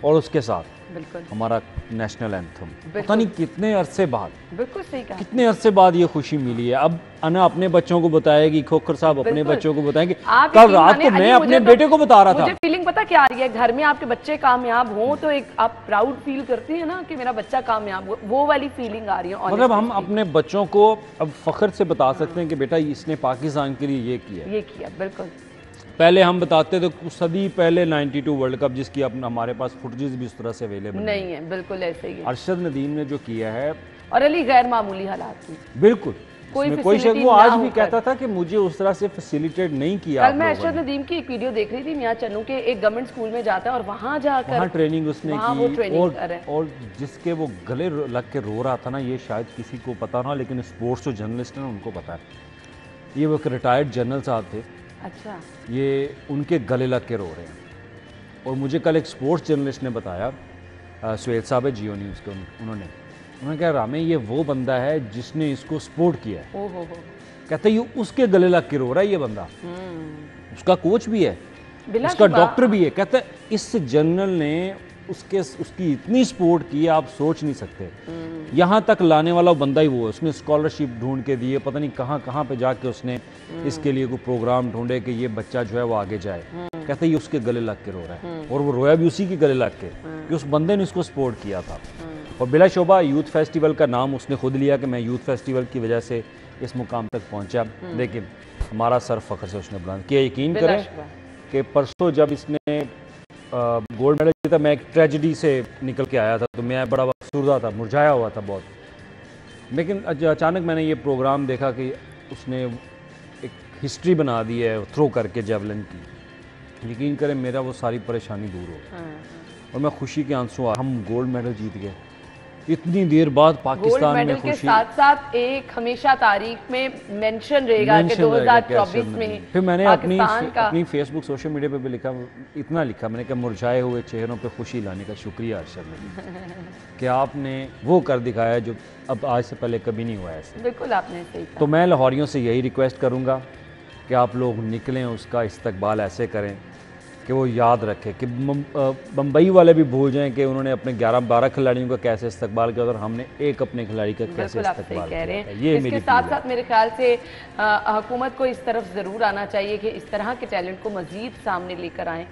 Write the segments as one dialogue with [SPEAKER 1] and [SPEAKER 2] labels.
[SPEAKER 1] اور اس کے ساتھ
[SPEAKER 2] بالکل
[SPEAKER 1] ہمارا نیشنل اینتھم، پتہ نہیں کتنے عرصے بعد،
[SPEAKER 2] بالکل صحیح کہا،
[SPEAKER 1] کتنے عرصے بعد یہ خوشی ملی ہے. اب انا اپنے بچوں کو بتائے گی، کھوکھر صاحب اپنے بچوں کو بتائیں گے. کل رات کو میں اپنے بیٹے کو بتا رہا تھا،
[SPEAKER 2] مجھے فیلنگ پتہ کیا آ رہی ہے، گھر میں آپ کے بچے کامیاب ہوں تو ایک آپ پراؤڈ فیل کرتے ہیں نا کہ میرا بچہ کامیاب ہو، وہ والی فیلنگ آ رہی ہے.
[SPEAKER 1] مطلب ہم اپنے بچوں کو اب فخر سے بتا سکتے ہیں کہ بیٹا اس نے پاکستان کے لیے یہ کیا.
[SPEAKER 2] بالکل.
[SPEAKER 1] پہلے ہم بتاتے تھے صدی پہلے 92 ورلڈ کپ جس کی ہمارے پاس فوٹیجز بھی اس طرح سے اویلیبل
[SPEAKER 2] نہیں ہے. بالکل ایسے ہی ہے.
[SPEAKER 1] ارشد ندیم نے جو کیا ہے،
[SPEAKER 2] اور علی غیر معمولی حالات میں
[SPEAKER 1] بالکل کوئی شک، وہ آج بھی کہتا تھا کہ مجھے اس طرح سے فیسیلیٹیٹ نہیں کیا.
[SPEAKER 2] کل میں ارشد ندیم کی ایک ویڈیو دیکھ رہی تھی، میاں چنو کے ایک گورنمنٹ اسکول میں جاتا ہے اور وہاں جا کر
[SPEAKER 1] ٹریننگ اس نے کی، اور جس کے وہ گلے لگ کے رو رہا تھا نا، یہ شاید کسی کو پتا نہ، لیکن اسپورٹس جو جرنلسٹ ہیں ان کو پتا ہے. یہ وہ ایک ریٹائرڈ جنرل صاحب تھے.
[SPEAKER 2] اچھا. یہ
[SPEAKER 1] ان کے گلے لگ کے رو رہے ہیں. اور مجھے کل ایک اسپورٹس جرنلسٹ نے بتایا، سہیل صاحب ہے جیو نیوز کے، انہوں نے کہا رامے یہ وہ بندہ ہے جس نے اس کو سپورٹ کیا ہے. کہتا ہے یہ اس کے گلے لگ کے رو رہا ہے یہ بندہ. اس کا کوچ بھی ہے، اس کا ڈاکٹر بھی ہے. کہتا ہے اس جنرل نے اس کی اتنی سپورٹ کی آپ سوچ نہیں سکتے. یہاں تک لانے والا بندہ ہی وہ ہے. اس نے اسکالرشپ ڈھونڈ کے دیے، پتہ نہیں کہاں پہ جا کے اس نے اس کے لیے کوئی پروگرام ڈھونڈے کہ یہ بچہ جو ہے وہ آگے جائے. کہتا ہے یہ اس کے گلے لگ کے رو رہا ہے، اور وہ رویا بھی اسی کے گلے لگ کے کہ اس بندے نے اس کو سپورٹ کیا تھا. اور بلا شبہ یوتھ فیسٹیول کا نام اس نے خود لیا کہ میں یوتھ فیسٹیول کی وجہ سے اس مقام تک پہنچا. لیکن ہمارا سر فخر سے اس نے بلند کیا. یقین کریں کہ پرسوں جب اس نے گولڈ میڈل جیتا، میں ایک ٹریجڈی سے نکل کے آیا تھا تو میں بڑا افسردہ تھا، مرجھایا ہوا تھا بہت. لیکن اچانک میں نے یہ پروگرام دیکھا کہ اس نے ایک ہسٹری بنا دی ہے تھرو کر کے جیولن کی. یقین کریں میرا وہ ساری پریشانی دور ہو اور میں خوشی کے آنسو ہم گولڈ میڈل جیت گئے. اتنی دیر بعد پاکستان میں خوشی.
[SPEAKER 2] کے ساتھ ساتھ ایک ہمیشہ تاریخ میں مینشن رہے گا کہ 2024 میں
[SPEAKER 1] پھر میں نے اپنی فیس بک سوشل میڈیا پہ بھی لکھا، اتنا لکھا میں نے کہ مرجھائے ہوئے چہروں پہ خوشی لانے کا شکریہ ارشد ندیم کہ آپ نے وہ کر دکھایا جو اب آج سے پہلے کبھی نہیں ہوا ایسے.
[SPEAKER 2] بالکل آپ نے صحیح کہا.
[SPEAKER 1] تو میں لاہوریوں سے یہی ریکویسٹ کروں گا کہ آپ لوگ نکلیں، اس کا استقبال ایسے کریں کہ وہ یاد رکھے کہ بمبئی والے بھی بھول جائیں کہ انہوں نے اپنے 11-12 کھلاڑیوں کا کیسے استقبال کیا اور ہم نے ایک اپنے کھلاڑی کا کیسے استقبال کیا.
[SPEAKER 2] یہ اس کے ساتھ ساتھ میرے خیال سے حکومت کو اس طرف ضرور آنا چاہیے کہ اس طرح کے ٹیلنٹ کو مزید سامنے لے کر آئیں.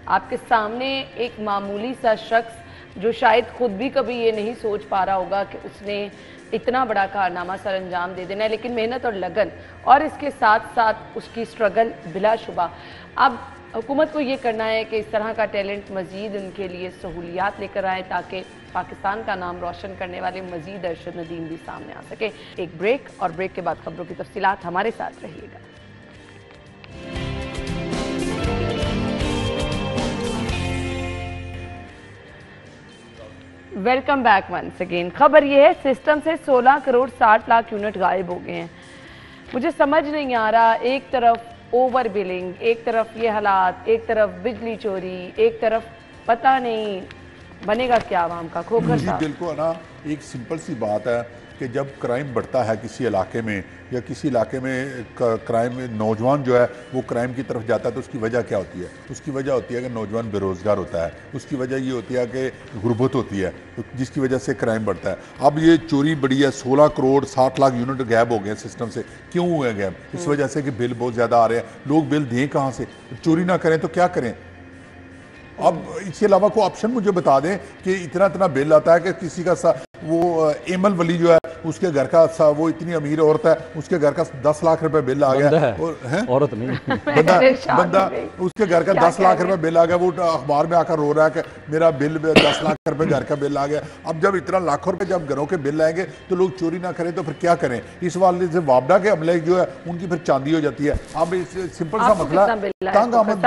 [SPEAKER 2] آپ کے سامنے ایک معمولی سا شخص جو شاید خود بھی کبھی یہ نہیں سوچ پا رہا ہوگا کہ اس نے اتنا بڑا کارنامہ سر انجام دے دینا ہے، لیکن محنت اور لگن اور اس کے ساتھ ساتھ اس کی سٹرگل بلا شبہ. اب حکومت کو یہ کرنا ہے کہ اس طرح کا ٹیلنٹ مزید ان کے لیے سہولیات لے کر آئیں تاکہ پاکستان کا نام روشن کرنے والے مزید ارشد ندیم بھی سامنے آ سکے. ایک بریک، اور بریک کے بعد خبروں کی تفصیلات. ہمارے ساتھ رہیے گا. Welcome back once again. خبر یہ ہے سسٹم سے 16 کروڑ 60 لاکھ یونٹ غائب ہو گئے ہیں. مجھے سمجھ نہیں آ رہا، ایک طرف اوور بلنگ، ایک طرف یہ حالات، ایک طرف بجلی چوری، ایک طرف پتہ نہیں بنے گا کیا عوام کا. کھوکھر صاحب
[SPEAKER 3] دل کو نا ایک سمپل سی بات ہے کہ جب کرائم بڑھتا ہے کسی علاقے میں یا کسی علاقے میں کرائم، نوجوان جو ہے وہ کرائم کی طرف جاتا ہے تو اس کی وجہ کیا ہوتی ہے؟ اس کی وجہ ہوتی ہے کہ نوجوان بے روزگار ہوتا ہے. اس کی وجہ یہ ہوتی ہے کہ غربت ہوتی ہے جس کی وجہ سے کرائم بڑھتا ہے. اب یہ چوری بڑی ہے، 16 کروڑ 60 لاکھ یونٹ غائب ہو گئے سسٹم سے. کیوں ہوئے غائب؟ اس وجہ سے کہ بل بہت زیادہ آ رہے ہیں. لوگ بل دیں کہاں سے؟ چوری نہ کریں تو کیا کریں؟ اب اس کے علاوہ کوئی آپشن مجھے بتا دیں کہ اتنا بل آتا ہے کہ کسی کا وہ ایمل ولی جو ہے اس کے گھر کا وہ اتنی امیر عورت ہے، اس کے گھر کا 10 لاکھ روپے بل آ گیا.
[SPEAKER 1] عورت نہیں،
[SPEAKER 3] بندہ اس کے گھر کا 10 لاکھ روپے بل آ گیا. وہ اخبار میں آ کر رو رہا ہے کہ میرا بل 10 لاکھ روپے گھر کا بل آ گیا. اب جب اتنا لاکھوں روپے جب گھروں کے بل آئیں گے تو لوگ چوری نہ کریں تو پھر کیا کریں؟ اس والے سے وابڈا کے عملے جو ہے ان کی پھر چاندی ہو جاتی ہے. اب سمپل سا مسئلہ، تنگ آمد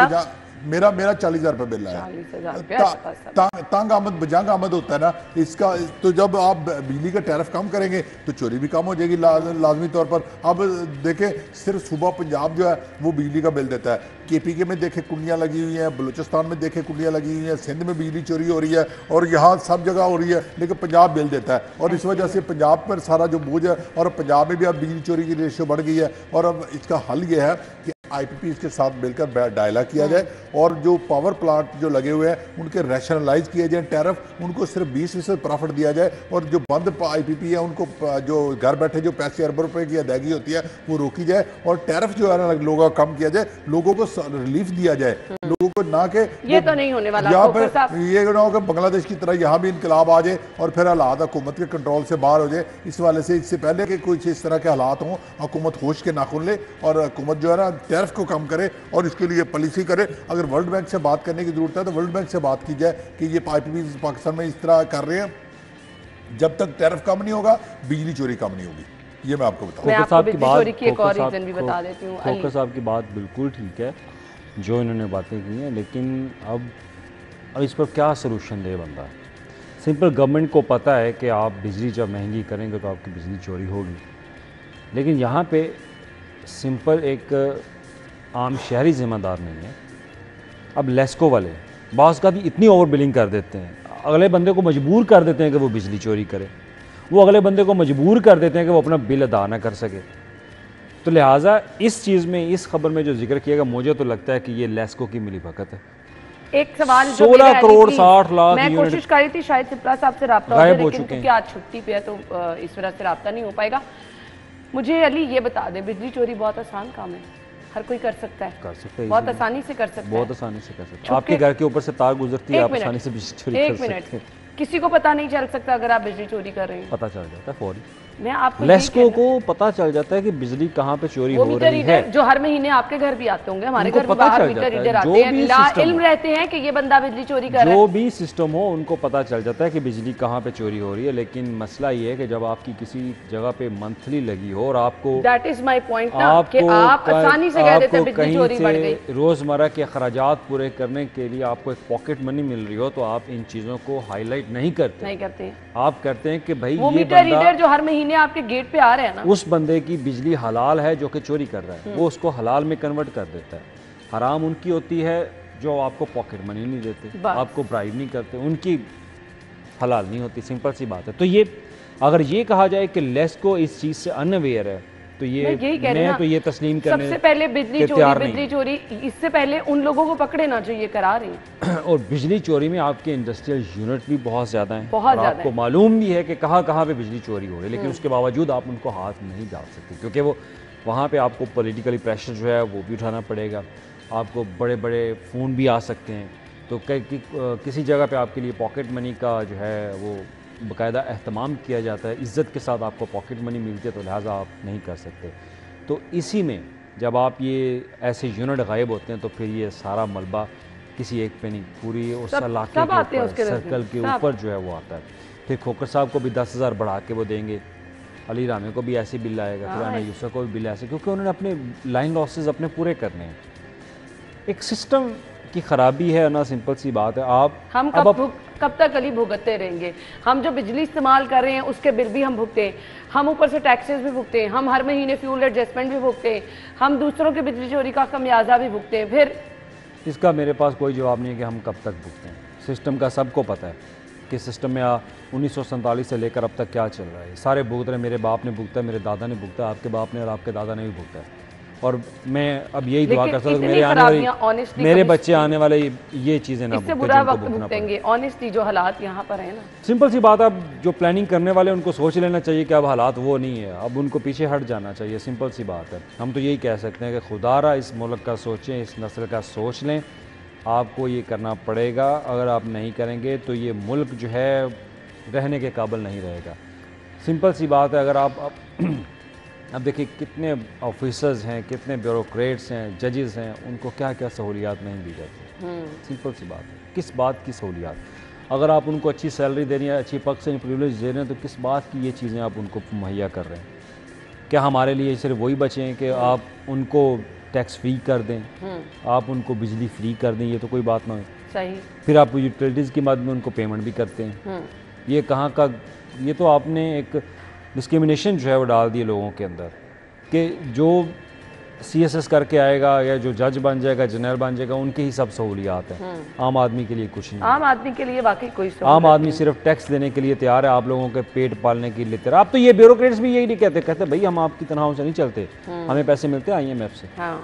[SPEAKER 3] میرا 40,000 روپے بل آیا. تنگ آمد بجنگ آمد ہوتا ہے نا اس کا. تو جب آپ بجلی کا ٹیرف کم کریں گے تو چوری بھی کم ہو جائے گی لازمی طور پر. اب دیکھیں صرف صوبہ پنجاب جو ہے وہ بجلی کا بل دیتا ہے. KPK میں دیکھیں کنڈیاں لگی ہوئی ہیں، بلوچستان میں دیکھیں کنڈیاں لگی ہوئی ہیں، سندھ میں بجلی چوری ہو رہی ہے اور یہاں سب جگہ ہو رہی ہے، لیکن پنجاب بل دیتا ہے. اور اس وجہ سے پنجاب پر سارا جو بوجھ ہے، اور پنجاب میں بھی اب بجلی چوری کی ریشو بڑھ گئی ہے. اور اب اس کا حل یہ ہے کہ IPPs کے ساتھ مل کر ڈائلاگ کیا جائے اور جو پاور پلانٹ جو لگے ہوئے ہیں ان کے ریشنلائز کیے جائیں ٹیرف, ان کو صرف 20% پرافٹ دیا جائے اور جو بند IPP ہے ان کو جو گھر بیٹھے جو پیسے اربوں روپے کی ادائیگی ہوتی ہے وہ روکی جائے اور ٹیرف جو ہے نا لوگوں کا کم کیا جائے, لوگوں کو ریلیف دیا جائے, لوگوں کو نہ کہ
[SPEAKER 2] یہ تو نہیں ہونے والا,
[SPEAKER 3] یا پھر یہ نہ ہو کہ بنگلہ دیش کی طرح یہاں بھی انقلاب آ جائے اور پھر حالات حکومت کے کنٹرول سے باہر ہو جائے. اس والے سے اس سے پہلے کہ کوئی اس طرح کے حالات ہوں, حکومت ہوش کے ناخن لے اور حکومت جو ہے نا ٹیرف کو کم کرے اور اس کے لیے پالیسی کرے. اگر ورلڈ بینک سے بات کرنے کی ضرورت ہے تو ورلڈ بینک سے بات کی جائے کہ یہ IPP پاکستان میں اس طرح کر رہے ہیں, جب تک ٹیرف کم نہیں ہوگا بجلی چوری کم نہیں ہوگی. یہ میں آپ کو بتاؤں.
[SPEAKER 2] میں آپ کو بجلی چوری کی ایک اور ریزن بھی بتا دیتی ہوں.
[SPEAKER 1] کھوکھر صاحب کی بات بالکل ٹھیک ہے جو انہوں نے باتیں کی ہیں, لیکن اب اس پر کیا سلوشن دے بندہ. سمپل گورنمنٹ کو پتہ ہے کہ آپ بجلی جب مہنگی کریں گے تو آپ کی بجلی چوری ہوگی, لیکن یہاں پہ سمپل ایک عام شہری ذمہ دار نہیں ہے. اب لیسکو والے بعض کا بھی اتنی اوور بلنگ کر دیتے ہیں, اگلے بندے کو مجبور کر دیتے ہیں کہ وہ بجلی چوری کرے, وہ اگلے بندے کو مجبور کر دیتے ہیں کہ وہ اپنا بل ادا نہ کر سکے. تو لہٰذا اس چیز میں, اس خبر میں جو ذکر کیا گیا, مجھے تو لگتا ہے کہ یہ لیسکو کی ملی بھگت ہے.
[SPEAKER 2] ایک سوال
[SPEAKER 1] 16 کروڑ 60 لاکھ
[SPEAKER 2] میں کوشش کر رہی تھی شاید سپلا صاحب سے رابطہ
[SPEAKER 1] غائب ہو
[SPEAKER 2] لیکن
[SPEAKER 1] چکے ہیں.
[SPEAKER 2] کیونکہ آج چھٹی پہ ہے تو اس وجہ سے رابطہ نہیں ہو پائے گا. مجھے علی یہ بتا دیں, بجلی چوری بہت آسان کام ہے, ہر کوئی کر سکتا ہے, بہت آسانی سے کر سکتا ہے,
[SPEAKER 1] بہت آسانی سے کر سکتا ہے. آپ کے گھر کے اوپر سے تار گزرتی ہے, آپ آسانی سے بجلی چوری کر سکتے ہیں.
[SPEAKER 2] کسی کو پتہ نہیں چل سکتا اگر آپ بجلی چوری کر رہے ہیں,
[SPEAKER 1] پتہ چل جاتا ہے فوری.
[SPEAKER 2] میں آپ کو
[SPEAKER 1] لیسکو کو پتہ چل جاتا ہے کہ بجلی کہاں پہ چوری ہو رہی ہے,
[SPEAKER 2] جو ہر مہینے آپ کے گھر بھی آتے ہوں گے, ہمارے گھر بھی باہر میٹر ریڈر آتے ہیں, لا علم رہتے ہیں کہ یہ بندہ بجلی چوری کر رہا ہے.
[SPEAKER 1] جو بھی سسٹم ہو ان کو پتہ چل جاتا ہے کہ بجلی کہاں پہ چوری ہو رہی ہے. لیکن مسئلہ یہ ہے کہ جب آپ کی کسی جگہ پہ منتھلی لگی ہو اور آپ کو
[SPEAKER 2] دیٹ از مائی پوائنٹ نا, کہ آپ آسانی سے کہہ دیتے ہیں بجلی چوری بڑھ گئی.
[SPEAKER 1] روزمرہ کے اخراجات پورے کرنے کے لیے آپ کو ایک پاکٹ منی مل رہی ہو تو آپ ان چیزوں کو ہائی لائٹ نہیں کرتے. آپ کرتے ہیں کہ بھائی
[SPEAKER 2] وہ میٹر ریڈر جو ہر مہینے آپ کے گیٹ پہ آ رہے ہیں نا,
[SPEAKER 1] اس بندے کی بجلی حلال ہے جو کہ چوری کر رہا ہے, وہ اس کو حلال میں کنورٹ کر دیتا ہے. حرام ان کی ہوتی ہے جو آپ کو پاکٹ منی نہیں دیتے, آپ کو برائب نہیں کرتے, ان کی حلال نہیں ہوتی. سمپل سی بات ہے. تو یہ اگر یہ کہا جائے کہ لیسکو اس چیز سے ان اویئر ہے تو یہ میں تو یہ تسلیم کرنے
[SPEAKER 2] سب سے پہلے بجلی چوری اس سے پہلے ان لوگوں کو پکڑے نا جو یہ کرا رہے ہیں.
[SPEAKER 1] اور بجلی چوری میں آپ کے انڈسٹریل یونٹ بھی بہت زیادہ ہیں, اور آپ کو معلوم بھی ہے کہ کہاں کہاں پہ بجلی چوری ہو رہی ہے, لیکن اس کے باوجود آپ ان کو ہاتھ نہیں ڈال سکتے کیونکہ وہ وہاں پہ آپ کو پولیٹیکلی پریشر جو ہے وہ بھی اٹھانا پڑے گا. آپ کو بڑے بڑے فون بھی آ سکتے ہیں, تو کسی جگہ پہ آپ کے لیے پاکٹ منی کا جو ہے وہ باقاعدہ اہتمام کیا جاتا ہے, عزت کے ساتھ آپ کو پاکٹ منی ملتی ہے, تو لہٰذا آپ نہیں کر سکتے. تو اسی میں جب آپ یہ ایسے یونٹ غائب ہوتے ہیں تو پھر یہ سارا ملبہ کسی ایک پہ نہیں, پوری اس علاقے کے اوپر, سرکل کے اوپر جو ہے وہ آتا ہے. پھر کھوکھر صاحب کو بھی 10,000 بڑھا کے وہ دیں گے, علی رامے کو بھی ایسے بل آئے گا, رانا یوسف کو بھی بل ایسے, کیونکہ انہوں نے اپنے لائن لاسز اپنے پورے کرنے ہیں. ایک سسٹم کی خرابی ہے نا, سمپل سی بات ہے.
[SPEAKER 2] ہم کب تک علی بھگتتے رہیں گے؟ ہم جو بجلی استعمال کر رہے ہیں اس کے بل بھی ہم بھگتے ہیں, ہم اوپر سے ٹیکسز بھی بھگتے ہیں, ہم ہر مہینے فیول ایڈجسٹمنٹ بھی بھگتے ہیں, ہم دوسروں کے بجلی چوری کا خمیازہ بھی بھگتے ہیں. پھر
[SPEAKER 1] اس کا میرے پاس کوئی جواب نہیں ہے کہ ہم کب تک بھگتے ہیں. سسٹم کا سب کو پتہ ہے کہ سسٹم میں 1947 سے لے کر اب تک کیا چل رہا ہے. سارے بھگت رہے ہیں, میرے باپ نے بھگتا ہے, میرے دادا نے بھگتا ہے, آپ کے باپ نے اور آپ کے دادا نے بھی بھگتا ہے. اور میں اب یہی دعا کرتا ہوں کہ میرے بچے آنے والے یہ چیزیں نہ
[SPEAKER 2] بھگتیں گے. آنیسٹلی جو حالات یہاں پر ہیں نا,
[SPEAKER 1] سمپل سی بات ہے, اب جو پلاننگ کرنے والے ان کو سوچ لینا چاہیے کہ اب حالات وہ نہیں ہے, اب ان کو پیچھے ہٹ جانا چاہیے. سمپل سی بات ہے. ہم تو یہی کہہ سکتے ہیں کہ خدا را اس ملک کا سوچیں, اس نسل کا سوچ لیں. آپ کو یہ کرنا پڑے گا, اگر آپ نہیں کریں گے تو یہ ملک جو ہے رہنے کے قابل نہیں رہے گا. سمپل سی بات ہے. اگر آپ اب دیکھیں کتنے آفیسرز ہیں, کتنے بیوروکریٹس ہیں, ججز ہیں, ان کو کیا کیا سہولیات نہیں دی جاتی. سمپل سی بات ہے. کس بات کی سہولیات؟ اگر آپ ان کو اچھی سیلری دے رہی ہیں, اچھی پکسن پریولیج دے رہے ہیں, تو کس بات کی یہ چیزیں آپ ان کو مہیا کر رہے ہیں؟ کیا ہمارے لیے صرف وہی بچے ہیں کہ آپ ان کو ٹیکس فری کر دیں, آپ ان کو بجلی فری کر دیں؟ یہ تو کوئی بات نہ ہو.
[SPEAKER 2] صحیح.
[SPEAKER 1] پھر آپ یوٹیلیٹیز کی مد میں ان کو پیمنٹ بھی کرتے ہیں. یہ کہاں کا, یہ تو آپ نے ایک ڈسکریمنیشن جو ہے وہ ڈال دی لوگوں کے اندر کہ جو CSS کر کے آئے گا یا جو جج بن جائے گا, جنرل بن جائے گا, ان کی ہی سب سہولیات ہیں. عام آدمی کے لیے کچھ نہیں.
[SPEAKER 2] عام آدمی کے لیے واقعی کوئی سہولیات.
[SPEAKER 1] عام آدمی صرف ٹیکس دینے کے لیے تیار ہے, آپ لوگوں کے پیٹ پالنے کے لیے تیار. آپ تو یہ بیوروکریٹس بھی یہی نہیں کہتے بھائی ہم آپ کی تنہاؤں سے نہیں چلتے, ہمیں پیسے ملتے ہیں IMF سے.
[SPEAKER 2] ہاں.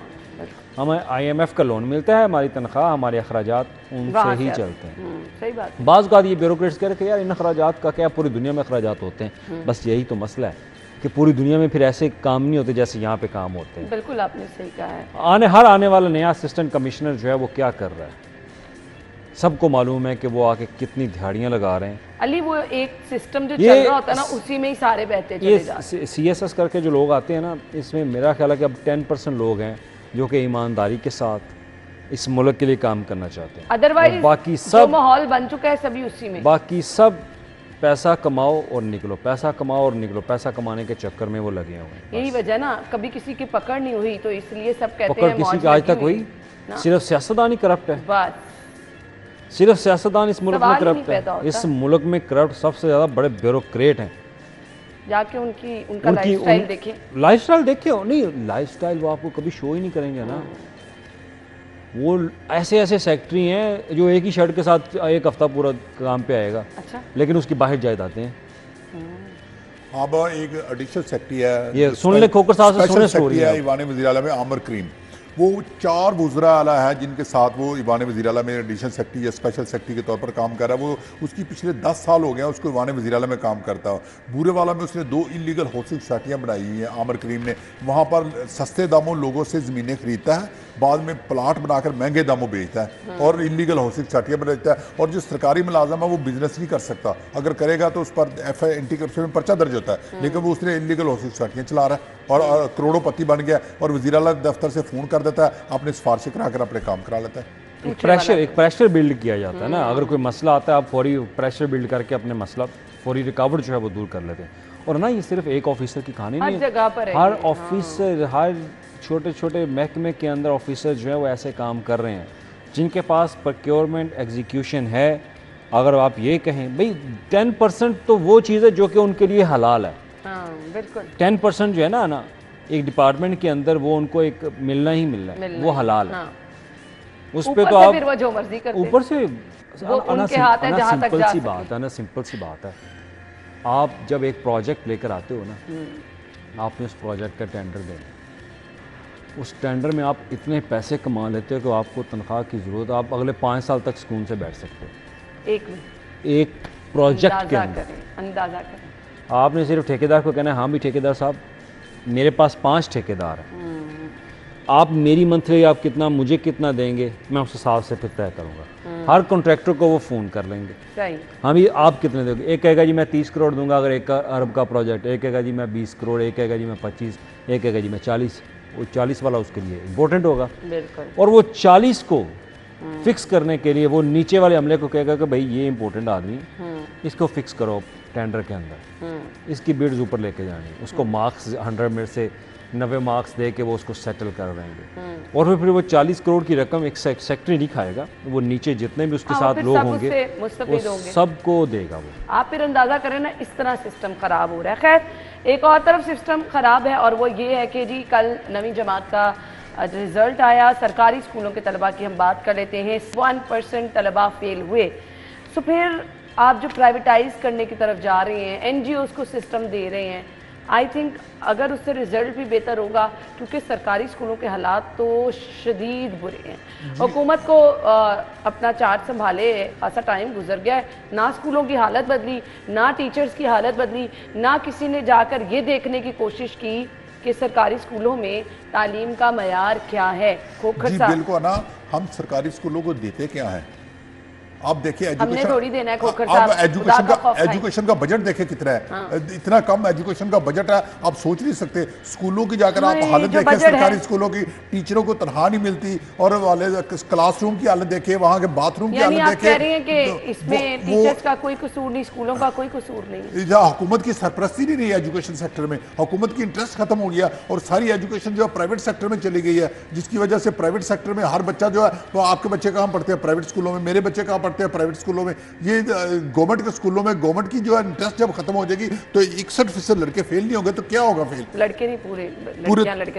[SPEAKER 1] ہمیں IMF کا لون ملتا ہے, ہماری تنخواہ ہمارے اخراجات ان سے ہی چلتے ہیں.
[SPEAKER 2] صحیح بات.
[SPEAKER 1] بعض اوقات یہ بیوروکریٹس کہہ رہے کہ یار ان اخراجات کا کیا, پوری دنیا میں اخراجات ہوتے ہیں. بس یہی تو مسئلہ ہے کہ پوری دنیا میں پھر ایسے کام نہیں ہوتے جیسے یہاں پہ کام ہوتے ہیں.
[SPEAKER 2] بالکل آپ نے صحیح کہا ہے.
[SPEAKER 1] ہر آنے والا نیا اسسٹنٹ کمشنر جو ہے وہ کیا کر رہا ہے, سب کو معلوم ہے کہ وہ آ کے کتنی دھاڑیاں لگا رہے ہیں.
[SPEAKER 2] علی وہ ایک سسٹم جو چل رہا ہوتا ہے نا, اسی میں ہی سارے بہتے چلے جاتے ہیں.
[SPEAKER 1] CSS کر کے جو لوگ آتے ہیں نا, اس میں میرا خیال ہے کہ اب 10% لوگ ہیں جو کہ ایمانداری کے ساتھ اس ملک کے لیے کام کرنا چاہتے ہیں.
[SPEAKER 2] ادروائز
[SPEAKER 1] باقی
[SPEAKER 2] جو
[SPEAKER 1] سب
[SPEAKER 2] ماحول بن چکا ہے سبھی اسی میں,
[SPEAKER 1] باقی سب پیسہ کماؤ اور نکلو, پیسہ کماؤ اور نکلو, پیسہ کمانے کے چکر میں وہ لگے ہوئے ہیں.
[SPEAKER 2] یہی وجہ نا, کبھی کسی کی پکڑ نہیں ہوئی تو اس لیے سب کہتے
[SPEAKER 1] پکڑ
[SPEAKER 2] ہیں
[SPEAKER 1] کسی کا آج تک ہوئی, صرف سیاستدان ہی کرپٹ ہے.
[SPEAKER 2] بس
[SPEAKER 1] صرف سیاستدان اس ملک میں
[SPEAKER 2] سوال ہی نہیں
[SPEAKER 1] کرپٹ ہے.
[SPEAKER 2] پیدا ہوتا.
[SPEAKER 1] اس ملک میں کرپٹ سب سے زیادہ بڑے بیوروکریٹ ہیں.
[SPEAKER 2] جا کے ان کا لائف سٹائل دیکھیں.
[SPEAKER 1] لائف سٹائل دیکھیں, نہیں لائف سٹائل وہ آپ کو کبھی شو ہی نہیں کریں گے نا. وہ ایسے سیکٹری ہیں جو ایک ہی شرٹ کے ساتھ ایک ہفتہ پورا کام پہ آئے گا, لیکن اس کی باہر جائیدادیں ہیں.
[SPEAKER 3] اب ایک ایڈیشنل سیکٹری ہے,
[SPEAKER 1] یہ سن لیں کھوکر صاحب سے, سنیں سٹوری ہے.
[SPEAKER 3] ایوان وزیر اعلیٰ میں عامر کریم, وہ 4 وزراء اعلیٰ ہیں جن کے ساتھ وہ ایوان وزیر اعلیٰ میں ایڈیشنل سیکٹری یا اسپیشل سیکٹری کے طور پر کام کر رہا ہے. وہ اس کی پچھلے 10 سال ہو گئے ہیں اس کو ایوان وزیر اعلیٰ میں کام کرتا ہے. بورے والا میں اس نے 2 انلیگل ہاؤسنگ سوسائٹیاں بنائی ہوئی ہیں عامر کریم نے. وہاں پر سستے داموں لوگوں سے زمینیں خریدتا ہے, بعد میں پلاٹ بنا کر مہنگے داموں بیچتا ہے اور انلیگل ہاؤسنگ سوسائٹیاں بناتا ہے. اور جو سرکاری ملازم ہے وہ بزنس نہیں کر سکتا, اگر کرے گا تو اس پر FI اینٹی کرپشن میں پرچہ درج ہوتا ہے, لیکن وہ اس نے انلیگل ہاؤسنگ سوسائٹیاں چلا رہا ہے اور کروڑوں پتی بن گیا, اور وزیر اعلیٰ دفتر سے فون کر دیتا ہے, اپنے سفارشیں کرا کر اپنے کام کرا لیتا ہے.
[SPEAKER 1] ایک پریشر بلڈ کیا جاتا ہے نا, اگر کوئی مسئلہ آتا ہے آپ فوری پریشر بلڈ کر کے اپنے مسئلہ فوری رکاوٹ جو ہے وہ دور کر لیتے ہیں. اور نا یہ صرف ایک آفیسر کی کہانی نہیں ہے, ہر آفیسر, ہر چھوٹے چھوٹے محکمے کے اندر آفیسر جو ہے وہ ایسے کام کر رہے ہیں جن کے پاس پروکیورمنٹ ایگزیکیوشن ہے. اگر آپ یہ کہیں بھئی 10% تو وہ چیز ہے جو کہ ان کے لیے حلال ہے. 10% جو ہے نا ایک ڈپارٹمنٹ کے اندر وہ ان کو ایک ملنا ہی ملنا ہے, وہ حلال ہے. اس پہ تو آپ اوپر سے سمپل سی بات ہے نا, سمپل سی بات ہے. آپ جب ایک پروجیکٹ لے کر آتے ہو نا, آپ نے اس پروجیکٹ کا ٹینڈر دینا, اس ٹینڈر میں آپ اتنے پیسے کما لیتے ہو کہ آپ کو تنخواہ کی ضرورت, آپ اگلے 5 سال تک سکون سے بیٹھ سکتے ہو ایک پروجیکٹ کے اندر.
[SPEAKER 2] اندازہ کریں,
[SPEAKER 1] آپ نے صرف ٹھیکیدار کو کہنا ہے ہاں بھی ٹھیکیدار صاحب میرے پاس 5 ٹھیکیدار ہیں, آپ میری منتھلی آپ کتنا مجھے کتنا دیں گے, میں اس حساب سے پھر طے کروں گا. ہر کانٹریکٹر کو وہ فون کر لیں گے, ہاں بھی آپ کتنے دیں گے. ایک کہے گا جی میں 30 کروڑ دوں گا اگر 1 ارب کا پروجیکٹ, ایک کہے گا جی میں 20 کروڑ, ایک کہے گا جی میں 25, ایک کہے گا جی میں 40. وہ 40 والا اس کے لیے امپورٹنٹ ہوگا, اور وہ 40 کو فکس کرنے کے لیے وہ نیچے والے عملے کو کہے گا کہ بھائی یہ امپورٹنٹ آدمی, اس کو فکس کرو ٹینڈر کے اندر, اس کی بیڈز اوپر لے کے جانی, اس کو مارکس 100 میں سے 90 مارکس دے کے وہ اس کو سیٹل کر رہیں گے. اور پھر وہ 40 کروڑ کی رقم ایک سیکٹری نہیں کھائے گا, وہ نیچے جتنے بھی اس کے ساتھ لوگ ہوں گے وہ سب کو دے گا. وہ
[SPEAKER 2] آپ پھر اندازہ کریں نا اس طرح سسٹم خراب ہو رہا ہے. خیر ایک اور طرف سسٹم خراب ہے اور وہ یہ ہے کہ جی کل 9ویں جماعت کا رزلٹ آیا. سرکاری اسکولوں کے طلباء کی ہم بات کر لیتے ہیں, 1% طلباء فیل ہوئے. سو پھر آپ جو پرائیویٹائز کرنے کی طرف جا رہے ہیں, NGOs کو سسٹم دے رہے ہیں, آئی تھنک اگر اس سے رزلٹ بھی بہتر ہوگا, کیونکہ سرکاری اسکولوں کے حالات تو شدید برے ہیں. حکومت کو اپنا چارج سنبھالے ایسا ٹائم گزر گیا ہے, نہ اسکولوں کی حالت بدلی, نہ ٹیچرز کی حالت بدلی, نہ کسی نے جا کر یہ دیکھنے کی کوشش کی کہ سرکاری اسکولوں میں تعلیم کا معیار کیا ہے.
[SPEAKER 3] جی بالکل نا, ہم سرکاری اسکولوں کو دیتے کیا ہیں, آپ دیکھیں ایجوکیشن کا بجٹ دیکھیں کتنا ہے, اتنا کم ایجوکیشن کا بجٹ ہے. آپ سوچ نہیں سکتے اسکولوں کی جا کر آپ حالت دیکھیں, سرکاری اسکولوں کی ٹیچروں کو تنخواہ نہیں ملتی, اور کلاس روم کی حالت دیکھیں, وہاں کے باتھ روم کی حالت دیکھیں.
[SPEAKER 2] آپ کہہ رہی ہیں کہ اس میں ٹیچرز کا کوئی قصور نہیں, اسکولوں کا کوئی قصور نہیں.
[SPEAKER 3] حکومت کی سرپرستی نہیں رہی ایجوکیشن سیکٹر میں, حکومت کی انٹرسٹ ختم ہو گیا اور ساری ایجوکیشن جو ہے پرائیویٹ سیکٹر میں چلی گئی ہے, جس کی وجہ سے پرائیویٹ سیکٹر میں ہر بچہ جو ہے, تو آپ کے بچے کہاں پڑھتے ہیں پرائیویٹ اسکولوں میں, میرے بچے کہاں پڑھتے ہیں پرائیویٹ اسکولوں میں. یہ گورنمنٹ کے اسکولوں میں گورنمنٹ کی جو ہے انٹرسٹ جب ختم ہو جائے گی تو 61% لڑکے فیل نہیں ہوں گے, تو کیا ہوگا فیل؟
[SPEAKER 2] لڑکے نہیں پورے,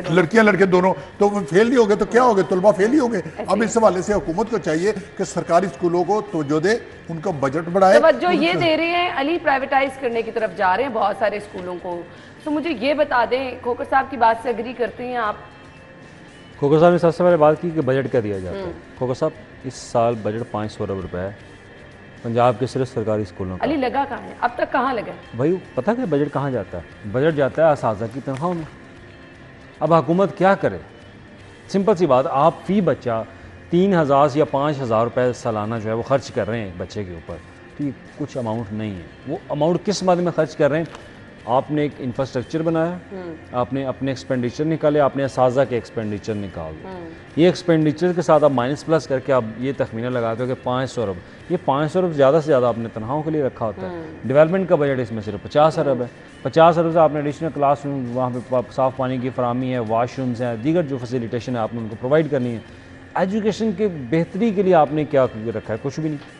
[SPEAKER 3] لڑکیاں لڑکے دونوں تو فیل نہیں ہوں گے, تو کیا ہوگے؟ طلبہ فیل ہی ہوں گے. اب اس حوالے سے حکومت کو چاہیے کہ سرکاری اسکولوں کو توجہ دے, ان کا بجٹ بڑھائے.
[SPEAKER 2] توجہ یہ دے رہے ہیں علی, پرائیویٹائز کرنے کی طرف جا رہے ہیں بہت سارے اسکولوں کو. تو مجھے یہ بتا دیں, کھوکر صاحب کی بات سے اگری کرتے ہیں آپ؟
[SPEAKER 1] کھوکھر صاحب نے سب سے پہلے بات کی کہ بجٹ کیا دیا جاتا ہے. کھوکھر صاحب اس سال بجٹ 500 ارب روپے ہے پنجاب کے صرف سرکاری اسکولوں کا.
[SPEAKER 2] علی لگا کہاں ہے اب تک؟ کہاں لگا ہے
[SPEAKER 1] بھائی؟ پتہ کہ بجٹ کہاں جاتا ہے؟ بجٹ جاتا ہے اساتذہ کی تنخواہوں میں. اب حکومت کیا کرے؟ سمپل سی بات، آپ فی بچہ 3000 یا 5000 روپے سالانہ جو ہے وہ خرچ کر رہے ہیں بچے کے اوپر، تو یہ کچھ اماؤنٹ نہیں ہے. وہ اماؤنٹ کس مد میں خرچ کر رہے ہیں؟ آپ نے ایک انفراسٹرکچر بنایا، آپ نے اپنے ایکسپینڈیچر نکالے، آپ نے اساتذہ کے ایکسپینڈیچر نکال دیں. یہ ایکسپینڈیچر کے ساتھ آپ مائنس پلس کر کے آپ یہ تخمینہ لگاتے ہو کہ 500 ارب. یہ 500 ارب زیادہ سے زیادہ آپ نے تنخواہوں کے لیے رکھا ہوتا ہے. ڈیولپمنٹ کا بجٹ اس میں صرف 50 ارب ہے. 50 ارب سے آپ نے ایڈیشنل کلاس روم، وہاں پہ صاف پانی کی فراہمی ہے، واش رومز ہیں، دیگر جو فیسیلیٹیشن ہے آپ نے ان کو پرووائڈ کرنی ہے. ایجوکیشن کے بہتری کے لیے آپ نے کیا رکھا ہے؟ کچھ بھی نہیں.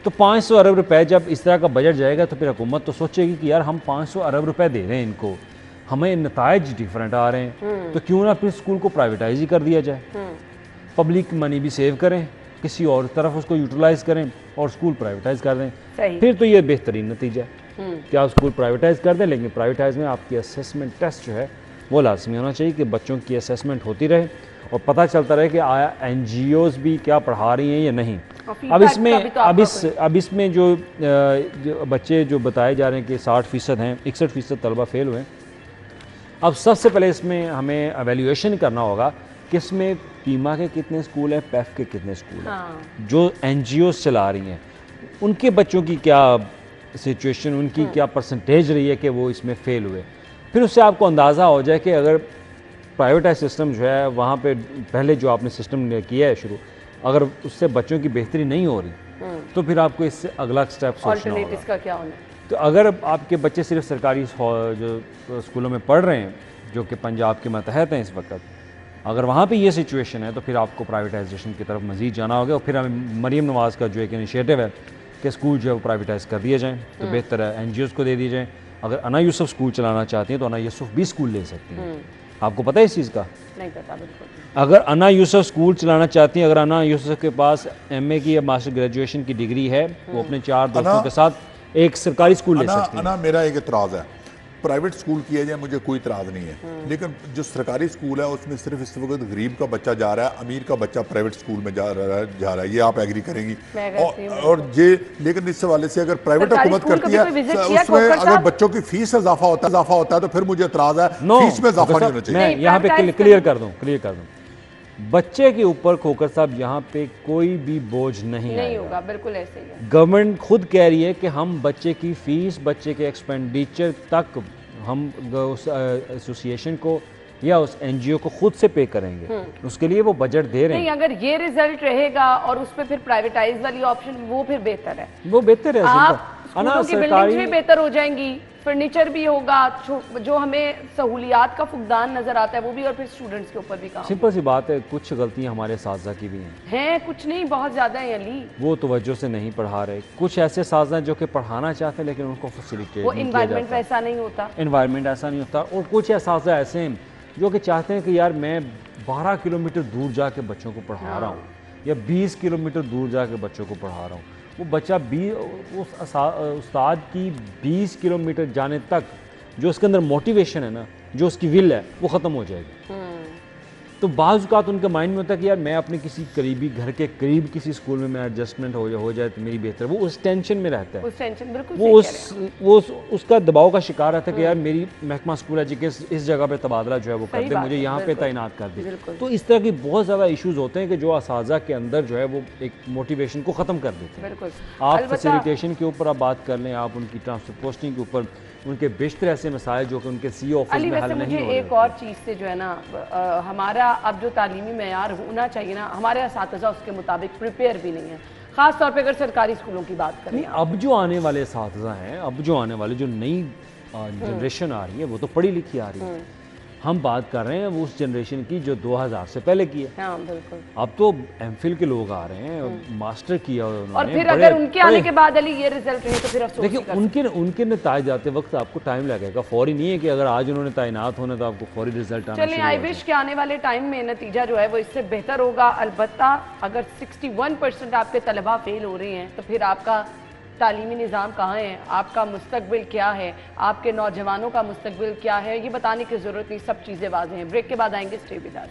[SPEAKER 1] تو 500 ارب روپے جب اس طرح کا بجٹ جائے گا تو پھر حکومت تو سوچے گی کہ یار ہم 500 ارب روپے دے رہے ہیں ان کو، ہمیں نتائج ڈیفرنٹ آ رہے ہیں، تو کیوں نہ پھر اسکول کو پرائیویٹائز ہی کر دیا جائے. پبلک منی بھی سیو کریں، کسی اور طرف اس کو یوٹیلائز کریں اور اسکول پرائیویٹائز کر دیں. پھر تو یہ بہترین نتیجہ ہے کہ آپ اسکول پرائیویٹائز کر دیں، لیکن پرائیویٹائز میں آپ کی اسیسمنٹ ٹیسٹ جو ہے وہ لازمی ہونا چاہیے کہ بچوں کی اسیسمنٹ ہوتی رہے اور پتہ چلتا رہے کہ آیا این جی اوز بھی کیا پڑھا رہی ہیں یا نہیں. اب اس میں جو بچے جو بتائے جا رہے ہیں کہ 60% ہیں، 61% طلبہ فیل ہوئے ہیں. اب سب سے پہلے اس میں ہمیں ایویلیویشن کرنا ہوگا کہ اس میں پیما کے کتنے اسکول ہیں، پیف کے کتنے اسکول ہیں، جو این جی اوز چلا رہی ہیں ان کے بچوں کی کیا سچویشن، ان کی کیا پرسنٹیج رہی ہے کہ وہ اس میں فیل ہوئے. پھر اس سے آپ کو اندازہ ہو جائے کہ اگر پرائیویٹائز سسٹم جو ہے وہاں پہ پہلے جو آپ نے سسٹم کیا ہے شروع، اگر اس سے بچوں کی بہتری نہیں ہو رہی تو پھر آپ کو اس سے اگلا سٹیپ سوچنا ہوگا.
[SPEAKER 2] کا کیا ہونا؟
[SPEAKER 1] تو اگر آپ کے بچے صرف سرکاری جو اسکولوں میں پڑھ رہے ہیں جو کہ پنجاب کے ماتحت ہیں اس وقت، اگر وہاں پہ یہ سچویشن ہے تو پھر آپ کو پرائیویٹائزیشن کی طرف مزید جانا ہوگا. اور پھر ہمیں مریم نواز کا جو ایک انیشیٹو ہے کہ اسکول جو ہے وہ پرائیویٹائز کر دیے جائیں تو بہتر ہے، این جی اوز کو دے دی جائیں. اگر انا یوسف اسکول چلانا چاہتی ہیں تو انا یوسف بھی اسکول لے سکتی ہیں. آپ کو پتہ ہے اس چیز کا؟
[SPEAKER 2] نہیں پتا بالکل.
[SPEAKER 1] اگر انا یوسف اسکول چلانا چاہتی ہیں، اگر انا یوسف کے پاس ایم اے کی یا ماسٹر گریجویشن کی ڈگری ہے، وہ اپنے 4 دوستوں کے ساتھ ایک سرکاری اسکول لے سکتی ہیں.
[SPEAKER 3] میرا ایک اعتراض ہے، پرائیویٹ اسکول کیا جائے مجھے کوئی اعتراض نہیں ہے، لیکن جو سرکاری اسکول ہے اس میں صرف اس وقت غریب کا بچہ جا رہا ہے، امیر کا بچہ پرائیویٹ اسکول میں جا رہا ہے. یہ آپ ایگری کریں گی؟ اور یہ لیکن اس حوالے سے اگر پرائیویٹ حکومت کرتی ہے اس میں اگر بچوں کی فیس اضافہ ہوتا ہے تو پھر مجھے اعتراض ہے. فیس میں اضافہ نہیں ہونا چاہیے.
[SPEAKER 1] میں یہاں پہ کلیئر کر دوں بچے کے اوپر کھوکر صاحب یہاں پہ کوئی بھی بوجھ نہیں
[SPEAKER 2] ہوگا. بالکل ایسے ہی ہے.
[SPEAKER 1] گورنمنٹ خود کہہ رہی ہے کہ ہم بچے کی فیس، بچے کے ایکسپینڈیچر تک ہم اس ایسوسیشن کو یا اس این جی او کو خود سے پے کریں گے. اس کے لیے وہ بجٹ دے رہے ہیں.
[SPEAKER 2] نہیں، اگر یہ ریزلٹ رہے گا اور اس پہ پھر پرائیویٹائز والی آپشن، وہ پھر بہتر ہے.
[SPEAKER 1] وہ بہتر ہے.
[SPEAKER 2] اسکولوں کی بلڈنگز بھی بہتر ہو جائیں گی، فرنیچر بھی ہوگا، جو ہمیں سہولیات کا فقدان نظر آتا ہے وہ بھی، اور پھر اسٹوڈنٹس کے اوپر بھی کام.
[SPEAKER 1] سمپل سی بات ہے، کچھ غلطیاں ہمارے اساتذہ کی بھی
[SPEAKER 2] ہیں، کچھ نہیں، بہت زیادہ ہیں علی. وہ
[SPEAKER 1] توجہ سے نہیں پڑھا رہے. کچھ ایسے اساتذہ ہیں جو کہ پڑھانا چاہتے ہیں لیکن ان کو فیسیلیٹیٹ
[SPEAKER 2] وہ انوائرمنٹ ویسا نہیں ہوتا.
[SPEAKER 1] انوائرمنٹ ایسا نہیں ہوتا. اور کچھ اساتذہ ایسے ہیں جو کہ چاہتے ہیں کہ یار میں 12 کلومیٹر دور جا کے بچوں کو پڑھا رہا ہوں یا 20 کلومیٹر دور جا کے بچوں کو پڑھا رہا ہوں. وہ بچہ اس استاد کی 20 کلومیٹر جانے تک جو اس کے اندر موٹیویشن ہے نا، جو اس کی ول ہے، وہ ختم ہو جائے گی. تو بعض اوقات ان کے مائنڈ میں ہوتا ہے کہ یار میں اپنے کسی قریبی گھر کے قریب کسی اسکول میں ایڈجسٹمنٹ ہو جائے تو میری بہتر. وہ اس ٹینشن میں رہتا ہے، وہ اس کا دباؤ کا شکار رہتا ہے کہ یار میری محکمہ اسکول ایجوکیشن اس جگہ پہ تبادلہ جو ہے وہ کر دے، مجھے یہاں پہ تعینات کر دے. تو اس طرح کی بہت زیادہ ایشوز ہوتے ہیں کہ جو اساتذہ کے اندر جو ہے وہ ایک موٹیویشن کو ختم کر دیتے ہیں. آپ فیسیلیٹیشن کے اوپر آپ بات کر لیں، آپ ان کی ٹرانسفر پوسٹنگ کے اوپر، ان کے بیشتر ایسے مسائل جو کہ ان کے سی آفس میں حل نہیں ہو رہے.
[SPEAKER 2] ایک اور چیز سے جو ہے نا، ہمارا اب جو تعلیمی معیار ہونا چاہیے نا، ہمارے اساتذہ اس کے مطابق پریپیئر بھی نہیں ہیں، خاص طور پہ اگر سرکاری اسکولوں کی بات کریں.
[SPEAKER 1] اب جو آنے والے اساتذہ ہیں، اب جو آنے والے جو نئی جنریشن آ رہی ہے وہ تو پڑھی لکھی آ رہی ہے. ہم بات کر رہے ہیں وہ اس جنریشن کی جو 2000 سے پہلے کی ہے. اب تو ایم فل کے لوگ آ رہے ہیں، ماسٹر کیا
[SPEAKER 2] اور پھر اگر ان کے آنے کے بعد علی یہ رزلٹ رہے تو پھر افسوس.
[SPEAKER 1] دیکھیں ان کے نتائج آتے وقت آپ کو ٹائم لگے گا، فوری نہیں ہے کہ اگر آج انہوں نے تعینات ہونا تو آپ کو فوری رزلٹ آنا.
[SPEAKER 2] چلیں آئی وش کے آنے والے ٹائم میں نتیجہ جو ہے وہ اس سے بہتر ہوگا. البتہ اگر 61% آپ کے طلبہ فیل ہو رہے ہیں تو پھر آپ کا تعلیمی نظام کہاں ہے، آپ کا مستقبل کیا ہے، آپ کے نوجوانوں کا مستقبل کیا ہے، یہ بتانے کی ضرورت نہیں. سب چیزیں واضح ہیں. بریک کے بعد آئیں گے. Stay with us.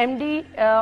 [SPEAKER 2] MD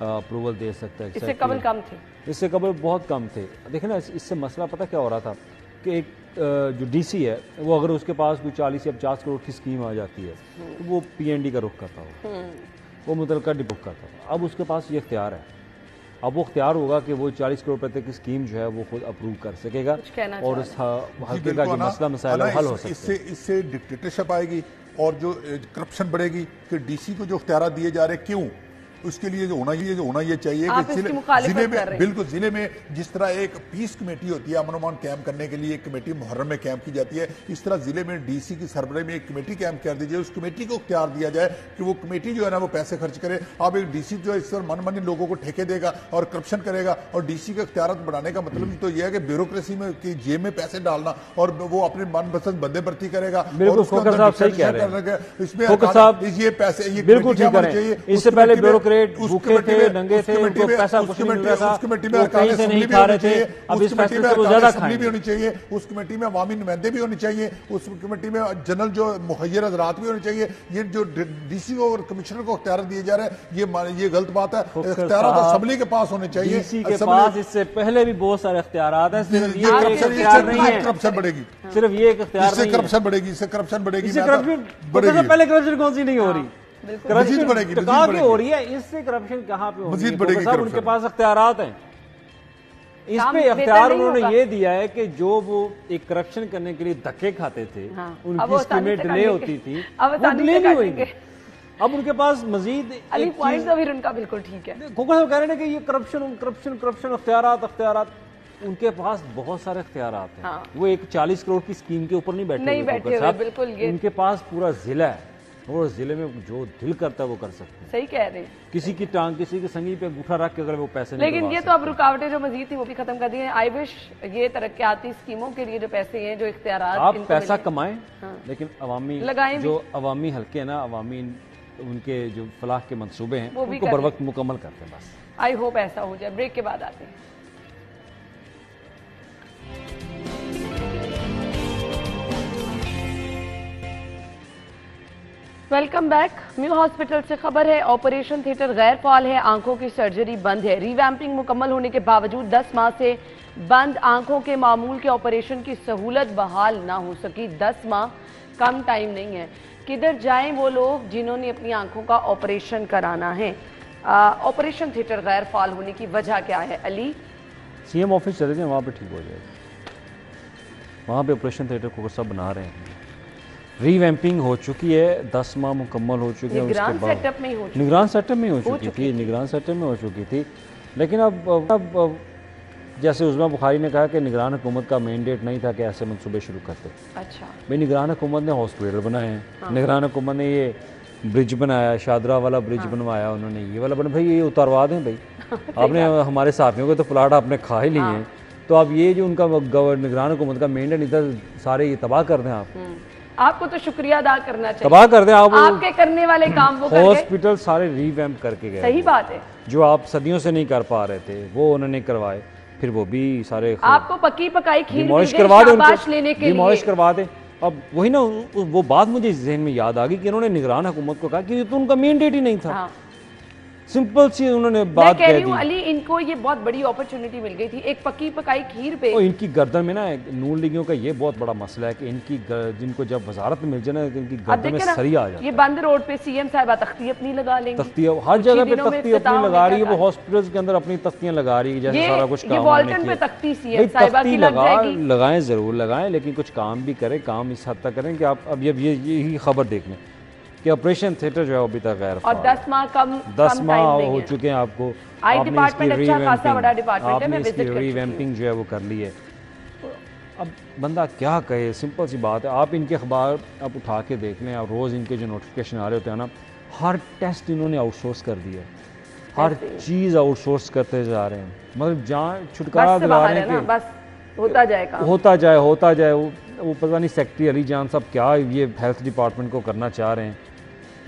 [SPEAKER 1] approval دے سکتا ہے.
[SPEAKER 2] اس سے قبل کم تھے,
[SPEAKER 1] اس سے قبل بہت کم تھے. دیکھیں نا اس سے مسئلہ پتہ کیا ہو رہا تھا کہ ایک جو ڈی سی ہے وہ اگر اس کے پاس کوئی 40 یا 50 کروڑ کی اسکیم آ جاتی ہے تو وہ پی این ڈی کا رخ کرتا ہو, وہ متعلقہ ڈپو کرتا ہو. اب اس کے پاس یہ اختیار ہے, اب وہ اختیار ہوگا کہ وہ 40 کروڑ روپے کی اسکیم جو ہے وہ خود اپروو کر سکے گا اور اس حلقے کا جو مسئلہ مسائل حل ہو سکتا ہے.
[SPEAKER 3] اس سے ڈکٹیٹرشپ آئے گی اور جو کرپشن بڑھے گی کہ ڈی سی کو جو اختیارات دیے جا رہے کیوں, اس کے لیے جو ہونا یہ چاہیے کہ ضلع میں بالکل ضلع میں جس طرح ایک پیس کمیٹی ہوتی ہے, امن و امان قائم کرنے کے لیے ایک کمیٹی محرم میں قائم کی جاتی ہے, اس طرح ضلع میں ڈی سی کی سربراہی میں ایک کمیٹی قائم کر دی جائے, اس کمیٹی کو اختیار دیا جائے کہ وہ کمیٹی جو ہے نا وہ پیسے خرچ کرے. اب ایک ڈی سی جو ہے اس طرح من لوگوں کو ٹھیکے دے گا اور کرپشن کرے گا, اور ڈی سی کے اختیارات بڑھانے کا مطلب تو یہ ہے کہ بیوروکریسی میں کی جیب میں پیسے ڈالنا اور وہ اپنے من پسند بندے بھرتی کرے گا. یہ پیسے
[SPEAKER 1] اس سے پہلے بیوروکریٹ بھوکے تھے, ننگے تھے, ان کو پیسہ کچھ نہیں مل رہا تھا, وہ کہیں سے نہیں کھا رہے تھے, اب اس فیصلے سے وہ زیادہ کھائیں
[SPEAKER 3] بھی ہونی چاہیے, اس کمیٹی میں عوامی نمائندے بھی ہونے چاہیے, اس کمیٹی میں جنرل جو مخیر حضرات بھی ہونے چاہیے. یہ جو ڈی سی کو اور کمشنر کو اختیارات دیے جا رہے ہیں یہ غلط بات ہے. اختیارات اسمبلی کے پاس ہونے چاہیے.
[SPEAKER 1] ڈی سی کے پاس اس سے پہلے بھی بہت سارے اختیارات ہیں, صرف یہ اختیار نہیں ہے,
[SPEAKER 3] کرپشن بڑھے گی,
[SPEAKER 1] صرف یہ ایک اختیار نہیں ہے,
[SPEAKER 3] کرپشن بڑھے گی, اس سے کرپشن بڑھے گی.
[SPEAKER 1] پہلے کرپشن کون سی نہیں ہو رہی,
[SPEAKER 3] مزید بڑھے گی,
[SPEAKER 1] کہاں پہ ہو رہی ہے, اس سے کرپشن کہاں پہ ہو رہی ہے. مزید صاحب ان کے پاس اختیارات ہیں, اس پہ اختیار انہوں نے یہ دیا ہے کہ جو وہ ایک کرپشن کرنے کے لیے دھکے کھاتے تھے, ان کی اسکیمیں ڈیلے ہوتی تھی, وہ ڈیلے نہیں ہوئی. اب ان کے پاس مزید
[SPEAKER 2] علی پوائنٹ ابھی ان کا بالکل ٹھیک ہے.
[SPEAKER 1] کھوکھر صاحب کہہ رہے ہیں کہ یہ کرپشن اختیارات ان کے پاس بہت سارے اختیارات ہیں. وہ ایک 40 کروڑ کی اسکیم کے اوپر نہیں بیٹھے ہوئے, بالکل ان کے پاس پورا ضلع ہے اور ضلع میں جو دل کرتا ہے وہ کر سکتے ہیں.
[SPEAKER 2] صحیح کہہ رہے ہیں,
[SPEAKER 1] کسی کی ٹانگ کسی کی سنگی پہ انگوٹھا رکھ کے اگر وہ پیسے
[SPEAKER 2] نہیں. لیکن یہ تو اب رکاوٹیں جو مزید تھی وہ بھی ختم کر دی ہیں. آئی وش یہ ترقیاتی اسکیموں کے لیے جو پیسے ہیں, جو اختیارات,
[SPEAKER 1] آپ پیسہ کمائیں لیکن عوامی جو عوامی حلقے ہیں نا, عوامی ان کے جو فلاح کے منصوبے ہیں ان کو بر وقت مکمل کرتے ہیں. بس
[SPEAKER 2] آئی ہوپ ایسا ہو جائے. بریک کے بعد آتے ہیں. Welcome back. میو ہاسپٹل سے خبر ہے, آپریشن تھیٹر غیر فعال ہے, آنکھوں کی سرجری بند ہے. ری ویمپنگ مکمل ہونے کے باوجود 10 ماہ سے بند آنکھوں کے معمول کے آپریشن کی سہولت بحال نہ ہو سکی. 10 ماہ کم ٹائم نہیں ہے. کدھر جائیں وہ لوگ جنہوں نے اپنی آنکھوں کا آپریشن کرانا ہے. آپریشن تھیٹر غیر فعال ہونے کی وجہ کیا ہے؟ علی
[SPEAKER 1] سی ایم آفس چلے جائیں, وہاں پہ ٹھیک ہو جائے گا. وہاں پہ آپریشن تھیٹر کو سب بنا رہے ہیں. ری ویمپنگ ہو چکی ہے, 10 ماہ مکمل ہو چکے ہیں.
[SPEAKER 2] نگران سیٹ اپ میں ہو
[SPEAKER 1] چکی تھی, لیکن اب جیسے عظمیٰ بخاری نے کہا کہ نگران حکومت کا مینڈیٹ نہیں تھا کہ ایسے منصوبے شروع کرتے.
[SPEAKER 2] اچھا
[SPEAKER 1] بھائی نگران حکومت نے ہاسپٹل بنائے ہیں, نگران حکومت نے یہ برج بنایا, شادرہ والا برج بنوایا انہوں نے, یہ والا بنا. بھائی یہ اتاروا دیں بھائی, آپ نے ہمارے صحافیوں کو تو پلاٹ آپ نے کھا ہی لی ہیں, تو اب یہ جو ان کا نگران حکومت کا مینڈیٹ نہیں تھا سارے یہ تباہ کر دیں.
[SPEAKER 2] آپ کو تو شکریہ ادا کرنا چاہیے,
[SPEAKER 1] تباہ کر دیں.
[SPEAKER 2] آپ کے کرنے والے کام وہ
[SPEAKER 1] ہاسپٹل سارے ری ویمپ کر کے گئے.
[SPEAKER 2] صحیح بات ہے,
[SPEAKER 1] جو آپ صدیوں سے نہیں کر پا رہے تھے وہ انہوں نے کروائے, پھر وہ بھی سارے
[SPEAKER 2] آپ کو پکی پکائی کھیر
[SPEAKER 1] ڈیمولش کروا دیں. اب وہی نا وہ بات مجھے ذہن میں یاد آ گئی کہ انہوں نے نگران حکومت کو کہا کہ یہ تو ان کا مینڈیٹ ہی نہیں تھا. سمپل سی انہوں نے بات کہہ دی.
[SPEAKER 2] علی ان کو یہ بہت بڑی اپرچونٹی مل گئی تھی ایک پکی پکائی کھیر پہ.
[SPEAKER 1] ان کی گردن میں نا نون لیگیوں کا یہ بہت بڑا مسئلہ ہے کہ ان کی جن کو جب وزارت مل جائے نا ان کی گردن میں سری آ جائے.
[SPEAKER 2] یہ بند روڈ پہ سی ایم صاحبہ تختی اپنی لگا لیں گی,
[SPEAKER 1] تختی ہر جگہ پہ تختی اپنی لگا رہی ہے, وہ ہاسپٹلز کے اندر اپنی تختیاں لگا رہی ہے جیسے سارا کچھ کام ہونے کی.
[SPEAKER 2] پہ تختی سی ایم صاحبہ کی لگ جائے گی.
[SPEAKER 1] لگائیں ضرور لگائیں, لیکن کچھ کام بھی کریں. کام اس حد تک کریں کہ آپ اب یہی خبر دیکھ لیں کہ آپریشن تھیٹر جو ہے ابھی تک غیر فعال,
[SPEAKER 2] اور 10 ماہ
[SPEAKER 1] ہو چکے ہیں. آپ کو آپ نے اس کی ری ویمپنگ جو ہے وہ کر لی ہے. اب بندہ کیا کہے, سمپل سی بات ہے. آپ ان کے اخبار آپ اٹھا کے دیکھ لیں, اور روز ان کے جو نوٹیفیکیشن آ رہے ہوتے ہیں نا, ہر ٹیسٹ انہوں نے آؤٹ سورس کر دیا, ہر چیز آؤٹ سورس کرتے جا رہے ہیں. مطلب جہاں چھٹکارا دلا رہے ہیں کہ ہوتا جائے. وہ پتہ نہیں سیکرٹری علی جان صاحب کیا یہ ہیلتھ ڈپارٹمنٹ کو کرنا چاہ رہے ہیں.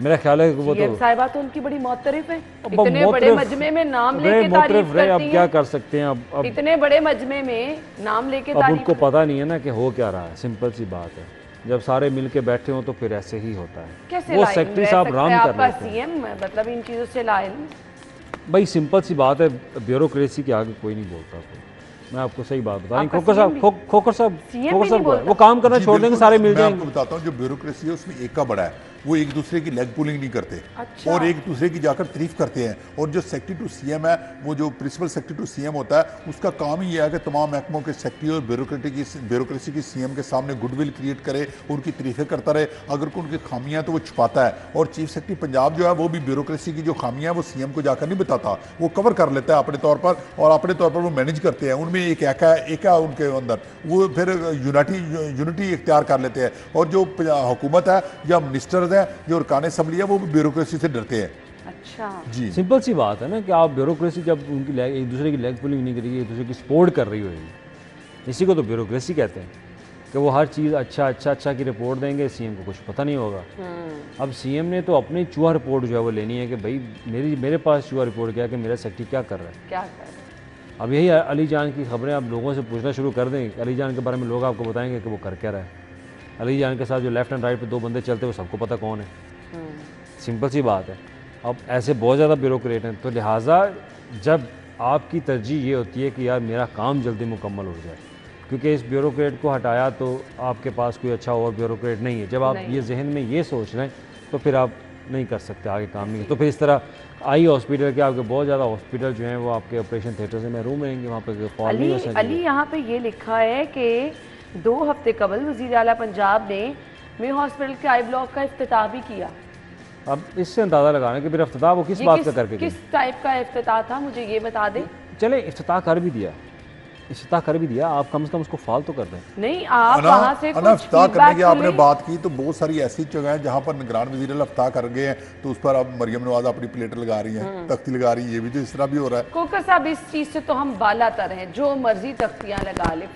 [SPEAKER 1] میرا خیال ہے کہ وہ تو
[SPEAKER 2] صاحبہ تو ان کی بڑی معترف ہیں, اتنے بڑے مجمع میں نام لے کے تعریف کرتی ہیں.
[SPEAKER 1] اب کیا کر سکتے ہیں, اب
[SPEAKER 2] اتنے بڑے مجمع میں نام لے کے
[SPEAKER 1] اب ان کو پتہ نہیں ہے نا کہ ہو کیا رہا ہے. سمپل سی بات ہے, جب سارے مل کے بیٹھے ہوں تو پھر ایسے ہی ہوتا ہے.
[SPEAKER 2] کیسے
[SPEAKER 1] وہ سیکرٹری صاحب رام کر رہے
[SPEAKER 2] ہیں سی ایم, مطلب ان چیزوں سے لائن
[SPEAKER 1] بھائی سمپل سی بات ہے، بیوروکریسی کے آگے کوئی نہیں بولتا. میں آپ کو صحیح بات بتائیں، کھوکھر صاحب وہ کام کرنا چھوڑ دیں گے، سارے مل جائیں گے.
[SPEAKER 3] میں آپ کو بتاتا ہوں جو بیوروکریسی ہے اس میں ایک کا بڑا ہے، وہ ایک دوسرے کی لیگ پولنگ نہیں کرتے اور ایک دوسرے کی جا کر تعریف کرتے ہیں. اور جو سیکٹری ٹو سی ایم ہے، وہ جو principal secretary to C M ہوتا ہے، اس کا کام ہی یہ ہے کہ تمام محکموں کے سیکٹری اور بیوروکریسی کی سی ایم کے سامنے گڈ ول کریٹ کرے، ان کی تعریفیں کرتا رہے. اگر ان کی خامیاں تو وہ چھپاتا ہے. اور چیف سیکرٹری پنجاب جو ہے وہ بھی بیوروکریسی کی جو خامیاں وہ سی ایم کو جا کر نہیں بتاتا، وہ کور کر لیتا ہے اپنے طور پر، اور اپنے طور پر وہ مینیج کرتے ہیں. ان میں ایک ایکا ان کے اندر وہ پھر یونٹی اختیار کر لیتے ہیں. اور جو حکومت ہے یا منسٹرز ہیں، جو ارکان اسمبلی ہے، وہ بیوروکریسی سے ڈرتے ہیں.
[SPEAKER 2] اچھا
[SPEAKER 3] جی
[SPEAKER 1] سمپل سی بات ہے نا کہ آپ بیوروکریسی جب ان کی ایک دوسرے کی لیگ پولنگ نہیں کرے گی، ایک دوسرے کی سپورٹ کر رہی ہوئے گی، اسی کو تو بیوروکریسی کہتے ہیں کہ وہ ہر چیز اچھا کی رپورٹ دیں گے، سی ایم کو کچھ پتہ نہیں ہوگا. اب سی ایم نے تو اپنی چوہا رپورٹ جو ہے وہ لینی ہے کہ بھائی میرے پاس چوہا رپورٹ کیا ہے کہ میرا سیکٹری کیا کر رہا ہے. اب یہی علی جان کی خبریں آپ لوگوں سے پوچھنا شروع کر دیں، علی جان کے بارے میں لوگ آپ کو بتائیں گے کہ وہ کر کیا رہا ہے. علی جان کے ساتھ جو لیفٹ اینڈ رائٹ پہ دو بندے چلتے ہیں وہ سب کو پتہ کون ہے. سمپل سی بات ہے. اب ایسے بہت زیادہ بیوروکریٹ ہیں، تو لہٰذا جب آپ کی ترجیح یہ ہوتی ہے کہ یار میرا کام جلدی مکمل ہو جائے، کیونکہ اس بیوروکریٹ کو ہٹایا تو آپ کے پاس کوئی اچھا اور بیوروکریٹ نہیں ہے. جب آپ یہ ذہن میں یہ سوچ رہے ہیں تو پھر آپ نہیں کر سکتے آگے کام نہیں. تو پھر اس طرح آئی ہاسپٹل کے آپ کے بہت زیادہ ہاسپٹل جو ہیں وہ آپ کے آپریشن تھیٹر سے محروم رہیں گے، وہاں پہ فال نہیں ہو سکیں.
[SPEAKER 2] علی یہاں پہ یہ لکھا ہے کہ 2 ہفتے قبل وزیر اعلیٰ پنجاب نے میں ہاسپٹل کے آئی بلاک کا افتتاح بھی کیا.
[SPEAKER 1] اب اس سے اندازہ لگانا کہ پھر افتتاح وہ کس بات کا کر کے
[SPEAKER 2] کس ٹائپ کا افتتاح تھا، مجھے یہ بتا دیں.
[SPEAKER 1] چلے افتتاح کر بھی دیا، آپ کم از کم اس کو فال تو کر دیں.
[SPEAKER 2] نہیں آپ وہاں سے
[SPEAKER 3] افتتاح کرنے کی آپ نے بات کی تو بہت ساری ایسی جگہیں ہیں جہاں پر نگران وزیر اعلیٰ افتتاح کر گئے ہیں، تو اس پر اب مریم نواز اپنی پلیٹر لگا رہی ہیں، تختی لگا رہی ہیں. یہ بھی تو اس طرح بھی ہو رہا ہے.
[SPEAKER 2] کوکر صاحب اس چیز سے تو ہم بالا تر ہیں، جو مرضی تختیاں لگا لے،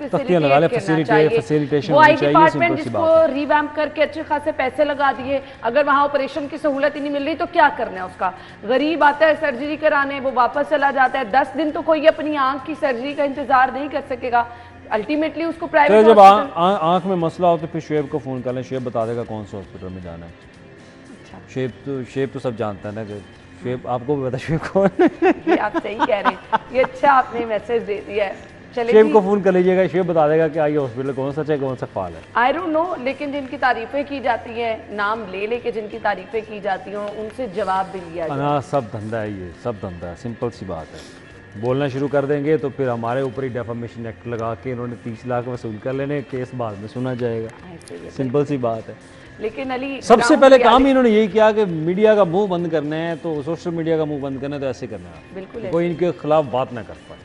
[SPEAKER 1] فیسیلیٹیشن.
[SPEAKER 2] وہ آئی ڈپارٹمنٹ جس کو ریویمپ کر کے اچھے خاصے پیسے لگا دیے، اگر وہاں آپریشن کی سہولت ہی نہیں مل رہی تو کیا کرنا ہے اس کا. غریب آتا ہے سرجری کرانے، وہ واپس چلا جاتا ہے. 10 دن تو کوئی اپنی آنکھ کی سرجری کا انتظار نہیں کر سکے گا. الٹیمیٹلی اس کو پرائیویٹ
[SPEAKER 1] جب آنکھ میں مسئلہ ہو تو پھر شعیب کو فون کر لیں، شعیب بتا دے گا کون سے ہاسپٹل میں جانا ہے. شعیب تو سب جانتا ہے نا کہ شعیب آپ کو بھی پتا شعیب کون ہے.
[SPEAKER 2] آپ صحیح کہہ رہے ہیں، یہ اچھا آپ نے میسج دے دیا ہے.
[SPEAKER 1] شعیب کو فون کر لیجیے گا، شعیب بتا دے گا کہ آئی ہاسپٹل کون سا ہے کون سا فال ہے.
[SPEAKER 2] آئی ڈونٹ نو، لیکن جن کی تعریفیں کی جاتی ہیں، نام لے کے جن کی تعریفیں کی جاتی ہوں ان سے جواب بھی لیا جائے.
[SPEAKER 1] سب دھندا ہے، یہ سب دھندا ہے. سمپل سی بات ہے. بولنا شروع کر دیں گے تو پھر ہمارے اوپر ہی ڈیفامیشن ایکٹ لگا کے انہوں نے 30 لاکھ وصول کر لینے، کیس بعد میں سنا جائے گا. سمپل سی بات ہے.
[SPEAKER 2] لیکن علی
[SPEAKER 1] سب سے پہلے کام ہی انہوں نے یہی کیا کہ میڈیا کا منہ بند کرنا ہے، تو سوشل میڈیا کا منہ بند کرنا ہے تو ایسے کرنا ہے،
[SPEAKER 2] بالکل
[SPEAKER 1] کوئی ان کے خلاف بات نہ کر پائے.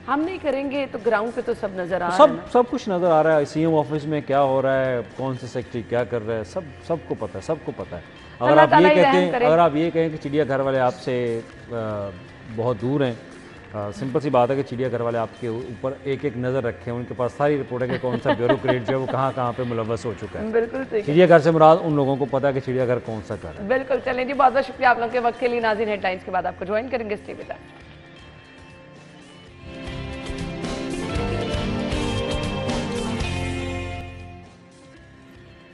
[SPEAKER 2] ہم نہیں کریں گے تو گراؤنڈ پہ تو سب نظر آ رہا ہے،
[SPEAKER 1] سب کچھ نظر آ رہا ہے. سی ایم آفس میں کیا ہو رہا ہے، کون سے سیکٹری کیا کر رہا ہے، سب کو پتہ ہے، سب کو پتہ ہے. اگر آپ یہ کہیں کہ چڑیا گھر والے آپ سے بہت دور ہیں، سمپل سی بات ہے کہ چڑیا گھر والے آپ کے اوپر ایک نظر رکھیں، ان کے پاس ساری رپورٹ ہے کہ کون سا بیوروکریٹ جو ہے وہ کہاں پہ ملوث ہو چکا ہے.
[SPEAKER 2] بالکل
[SPEAKER 1] چڑیا گھر سے مراد ان لوگوں کو پتہ ہے کہ چڑیا گھر کون سا گھر ہے.
[SPEAKER 2] بالکل. چلیں جی، بہت بہت شکریہ آپ لوگوں کے وقت کے لیے. ناظرین ہیڈ لائنز کے بعد آپ کو جوائن کریں گے. Stay with us.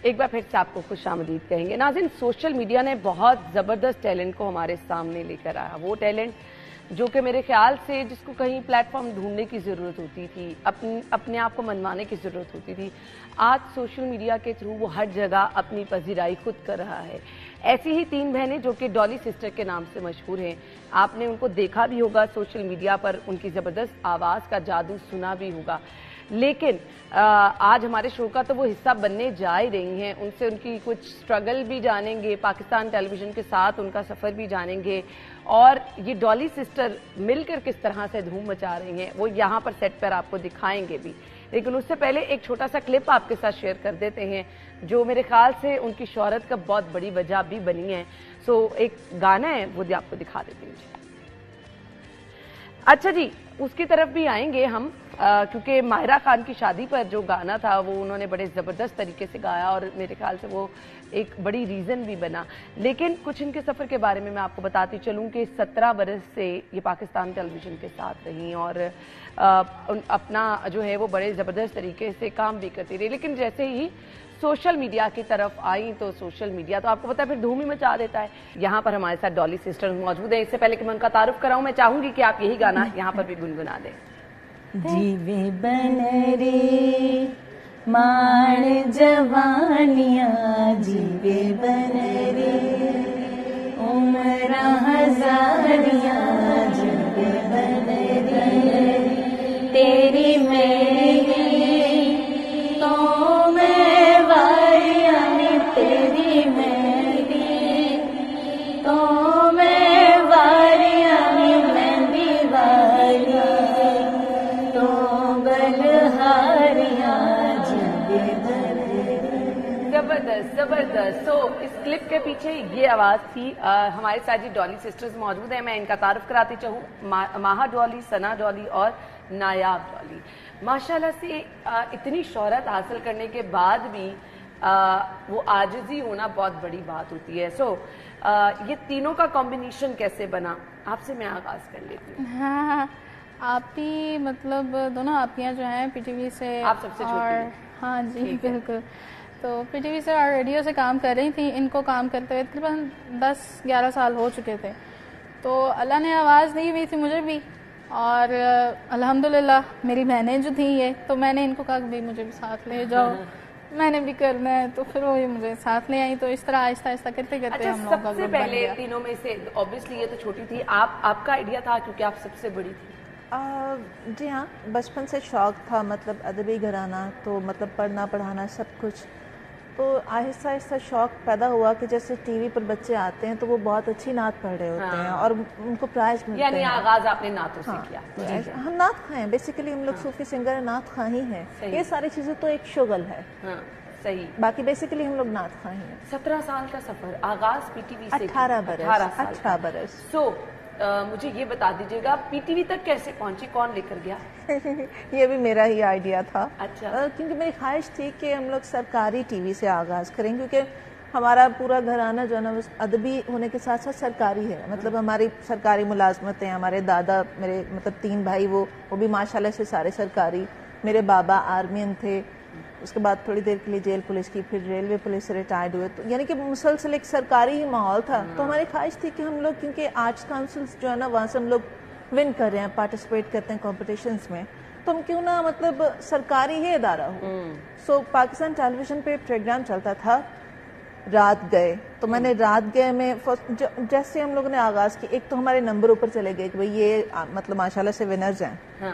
[SPEAKER 2] ایک بار پھر سے آپ کو خوش آمدید کہیں گے. ناظرین، سوشل میڈیا نے بہت زبردست ٹیلنٹ کو ہمارے سامنے لے کر آیا. وہ ٹیلنٹ جو کہ میرے خیال سے جس کو کہیں پلیٹ فارم ڈھونڈنے کی ضرورت ہوتی تھی، اپنے آپ کو منوانے کی ضرورت ہوتی تھی، آج سوشل میڈیا کے تھرو وہ ہر جگہ اپنی پذیرائی خود کر رہا ہے. ایسی ہی 3 بہنیں جو کہ ڈالی سسٹر کے نام سے مشہور ہیں، آپ نے ان کو دیکھا بھی ہوگا سوشل میڈیا پر، ان کی زبردست آواز کا جادو سنا بھی ہوگا. لیکن آج ہمارے شو کا تو وہ حصہ بننے جا ہی رہی ہیں. ان سے ان کی کچھ سٹرگل بھی جانیں گے، پاکستان ٹیلی ویژن کے ساتھ ان کا سفر بھی جانیں گے، اور یہ ڈالی سسٹر مل کر کس طرح سے دھوم مچا رہی ہیں وہ یہاں پر سیٹ پر آپ کو دکھائیں گے بھی. لیکن اس سے پہلے ایک چھوٹا سا کلپ آپ کے ساتھ شیئر کر دیتے ہیں جو میرے خیال سے ان کی شہرت کا بہت بڑی وجہ بھی بنی ہے. ایک گانا ہے وہ آپ کو دکھا دیتے ہیں. اچھا جی، اس کی طرف بھی آئیں گے ہم، کیونکہ ماہرہ خان کی شادی پر جو گانا تھا وہ انہوں نے بڑے زبردست طریقے سے گایا اور میرے خیال سے وہ ایک بڑی ریزن بھی بنا. لیکن کچھ ان کے سفر کے بارے میں آپ کو بتاتی چلوں کہ 17 برس سے یہ پاکستان ٹیلی ویژن کے ساتھ رہیں اور اپنا جو ہے وہ بڑے زبردست طریقے سے کام بھی کرتی رہی. لیکن جیسے ہی سوشل میڈیا کی طرف آئیں تو سوشل میڈیا تو آپ کو پتا ہے پھر دھوم ہی مچا دیتا ہے. یہاں پر ہمارے ساتھ ڈالی سسٹرز موجود ہیں. اس سے پہلے کہ میں ان کا تعارف کراؤں میں چاہوں گی کہ آپ یہی گانا یہاں پر بھی گنگنا دیں.
[SPEAKER 4] جیوے بنرے مان جوانیاں جیوے بنرے عمر ہزاریاں جیوے بنرے تیری میری تو میں واریاں تیری میری تو میں واریاں میں بھی واریاں تو بلہاریاں جیوے بنرے.
[SPEAKER 2] زبردست زبردست. سو اس کلپ کے پیچھے یہ آواز تھی. ہمارے ساتھ جی ڈالی سسٹرز موجود ہیں. میں ان کا تعارف کراتی چاہوں. ماہا ڈالی، ثنا ڈالی اور نایاب ڈالی. ماشاءاللہ سے اتنی شہرت حاصل کرنے کے بعد بھی وہ عاجزی ہونا بہت بڑی بات ہوتی ہے. سو یہ تینوں کا کمبینیشن کیسے بنا؟ آپ سے میں آغاز کر لیتی ہوں.
[SPEAKER 5] ہاں آپ ہی مطلب دونوں آپیاں جو ہیں پی ٹی وی سے،
[SPEAKER 2] آپ سب سے چھوٹی ہیں.
[SPEAKER 5] ہاں جی بالکل. تو پی ٹی وی سے اور ریڈیو سے کام کر رہی تھیں. ان کو کام کرتے ہوئے تقریباً 10-11 سال ہو چکے تھے. تو اللہ نے آواز دی ہوئی تھی مجھے بھی، اور الحمدللہ میری بہنیں جو تھیں یہ، تو میں نے ان کو کہا کہ مجھے بھی ساتھ لے جاؤ، میں نے بھی کرنا ہے. تو پھر وہ مجھے ساتھ لے آئی. تو اس طرح آہستہ آہستہ کرتے کرتے ہم لوگ کا
[SPEAKER 2] سب سے پہلے تینوں میں سے obviously یہ تو چھوٹی تھی، آپ کا آئیڈیا تھا کیونکہ آپ سب سے بڑی تھی؟
[SPEAKER 4] جی ہاں، بچپن سے شوق تھا، مطلب ادبی گھرانہ، تو مطلب پڑھنا پڑھانا سب کچھ. تو آہستہ آہستہ شوق پیدا ہوا کہ جیسے ٹی وی پر بچے آتے ہیں تو وہ بہت اچھی نعت پڑھ رہے ہوتے ہیں اور ان کو پرائز ملتے ہیں.
[SPEAKER 2] یعنی آغاز آپ نے نعتوں سے کیا؟
[SPEAKER 4] ہم نعت خواہ ہیں، بیسیکلی ہم لوگ صوفی سنگر ہیں، نعت خواہ ہی ہیں. یہ ساری چیزیں تو ایک شغل ہے.
[SPEAKER 2] صحیح.
[SPEAKER 4] باقی بیسیکلی ہم لوگ نعت خواہ ہیں.
[SPEAKER 2] 17 سال کا سفر، آغاز پی ٹی وی سے
[SPEAKER 4] 18 برس.
[SPEAKER 2] سو مجھے یہ بتا دیجیے گا پی ٹی وی تک کیسے پہنچی، کون لے کر گیا؟
[SPEAKER 4] یہ بھی میرا ہی آئیڈیا تھا.
[SPEAKER 2] اچھا.
[SPEAKER 4] کیونکہ میری خواہش تھی کہ ہم لوگ سرکاری ٹی وی سے آغاز کریں، کیونکہ ہمارا پورا گھرانہ جو ہے نا ادبی ہونے کے ساتھ ساتھ سرکاری ہے. مطلب ہماری سرکاری ملازمتیں، ہمارے دادا میرے مطلب 3 بھائی وہ بھی ماشاءاللہ سے سارے سرکاری. میرے بابا آرمین تھے، اس کے بعد تھوڑی دیر کے لیے جیل پولیس کی، پھر ریلوے پولیس سے ریٹائرڈ ہوئے. تو یعنی کہ مسلسل ایک سرکاری ہی ماحول تھا. تو ہماری خواہش تھی کہ ہم لوگ، کیونکہ آرٹس کاؤنسلز جو ہے نا وہاں سے ہم لوگ ون کر رہے ہیں، پارٹیسپیٹ کرتے ہیں کمپٹیشنز میں، تو ہم کیوں نہ مطلب سرکاری ہی ادارہ ہو. سو پاکستان ٹیلی ویژن پہ پروگرام چلتا تھا رات گئے. تو میں نے رات گئے میں جیسے ہم لوگوں نے آغاز کی، ایک تو ہمارے نمبر اوپر چلے گئے کہ بھئی یہ مطلب ماشاءاللہ سے ونرز ہیں.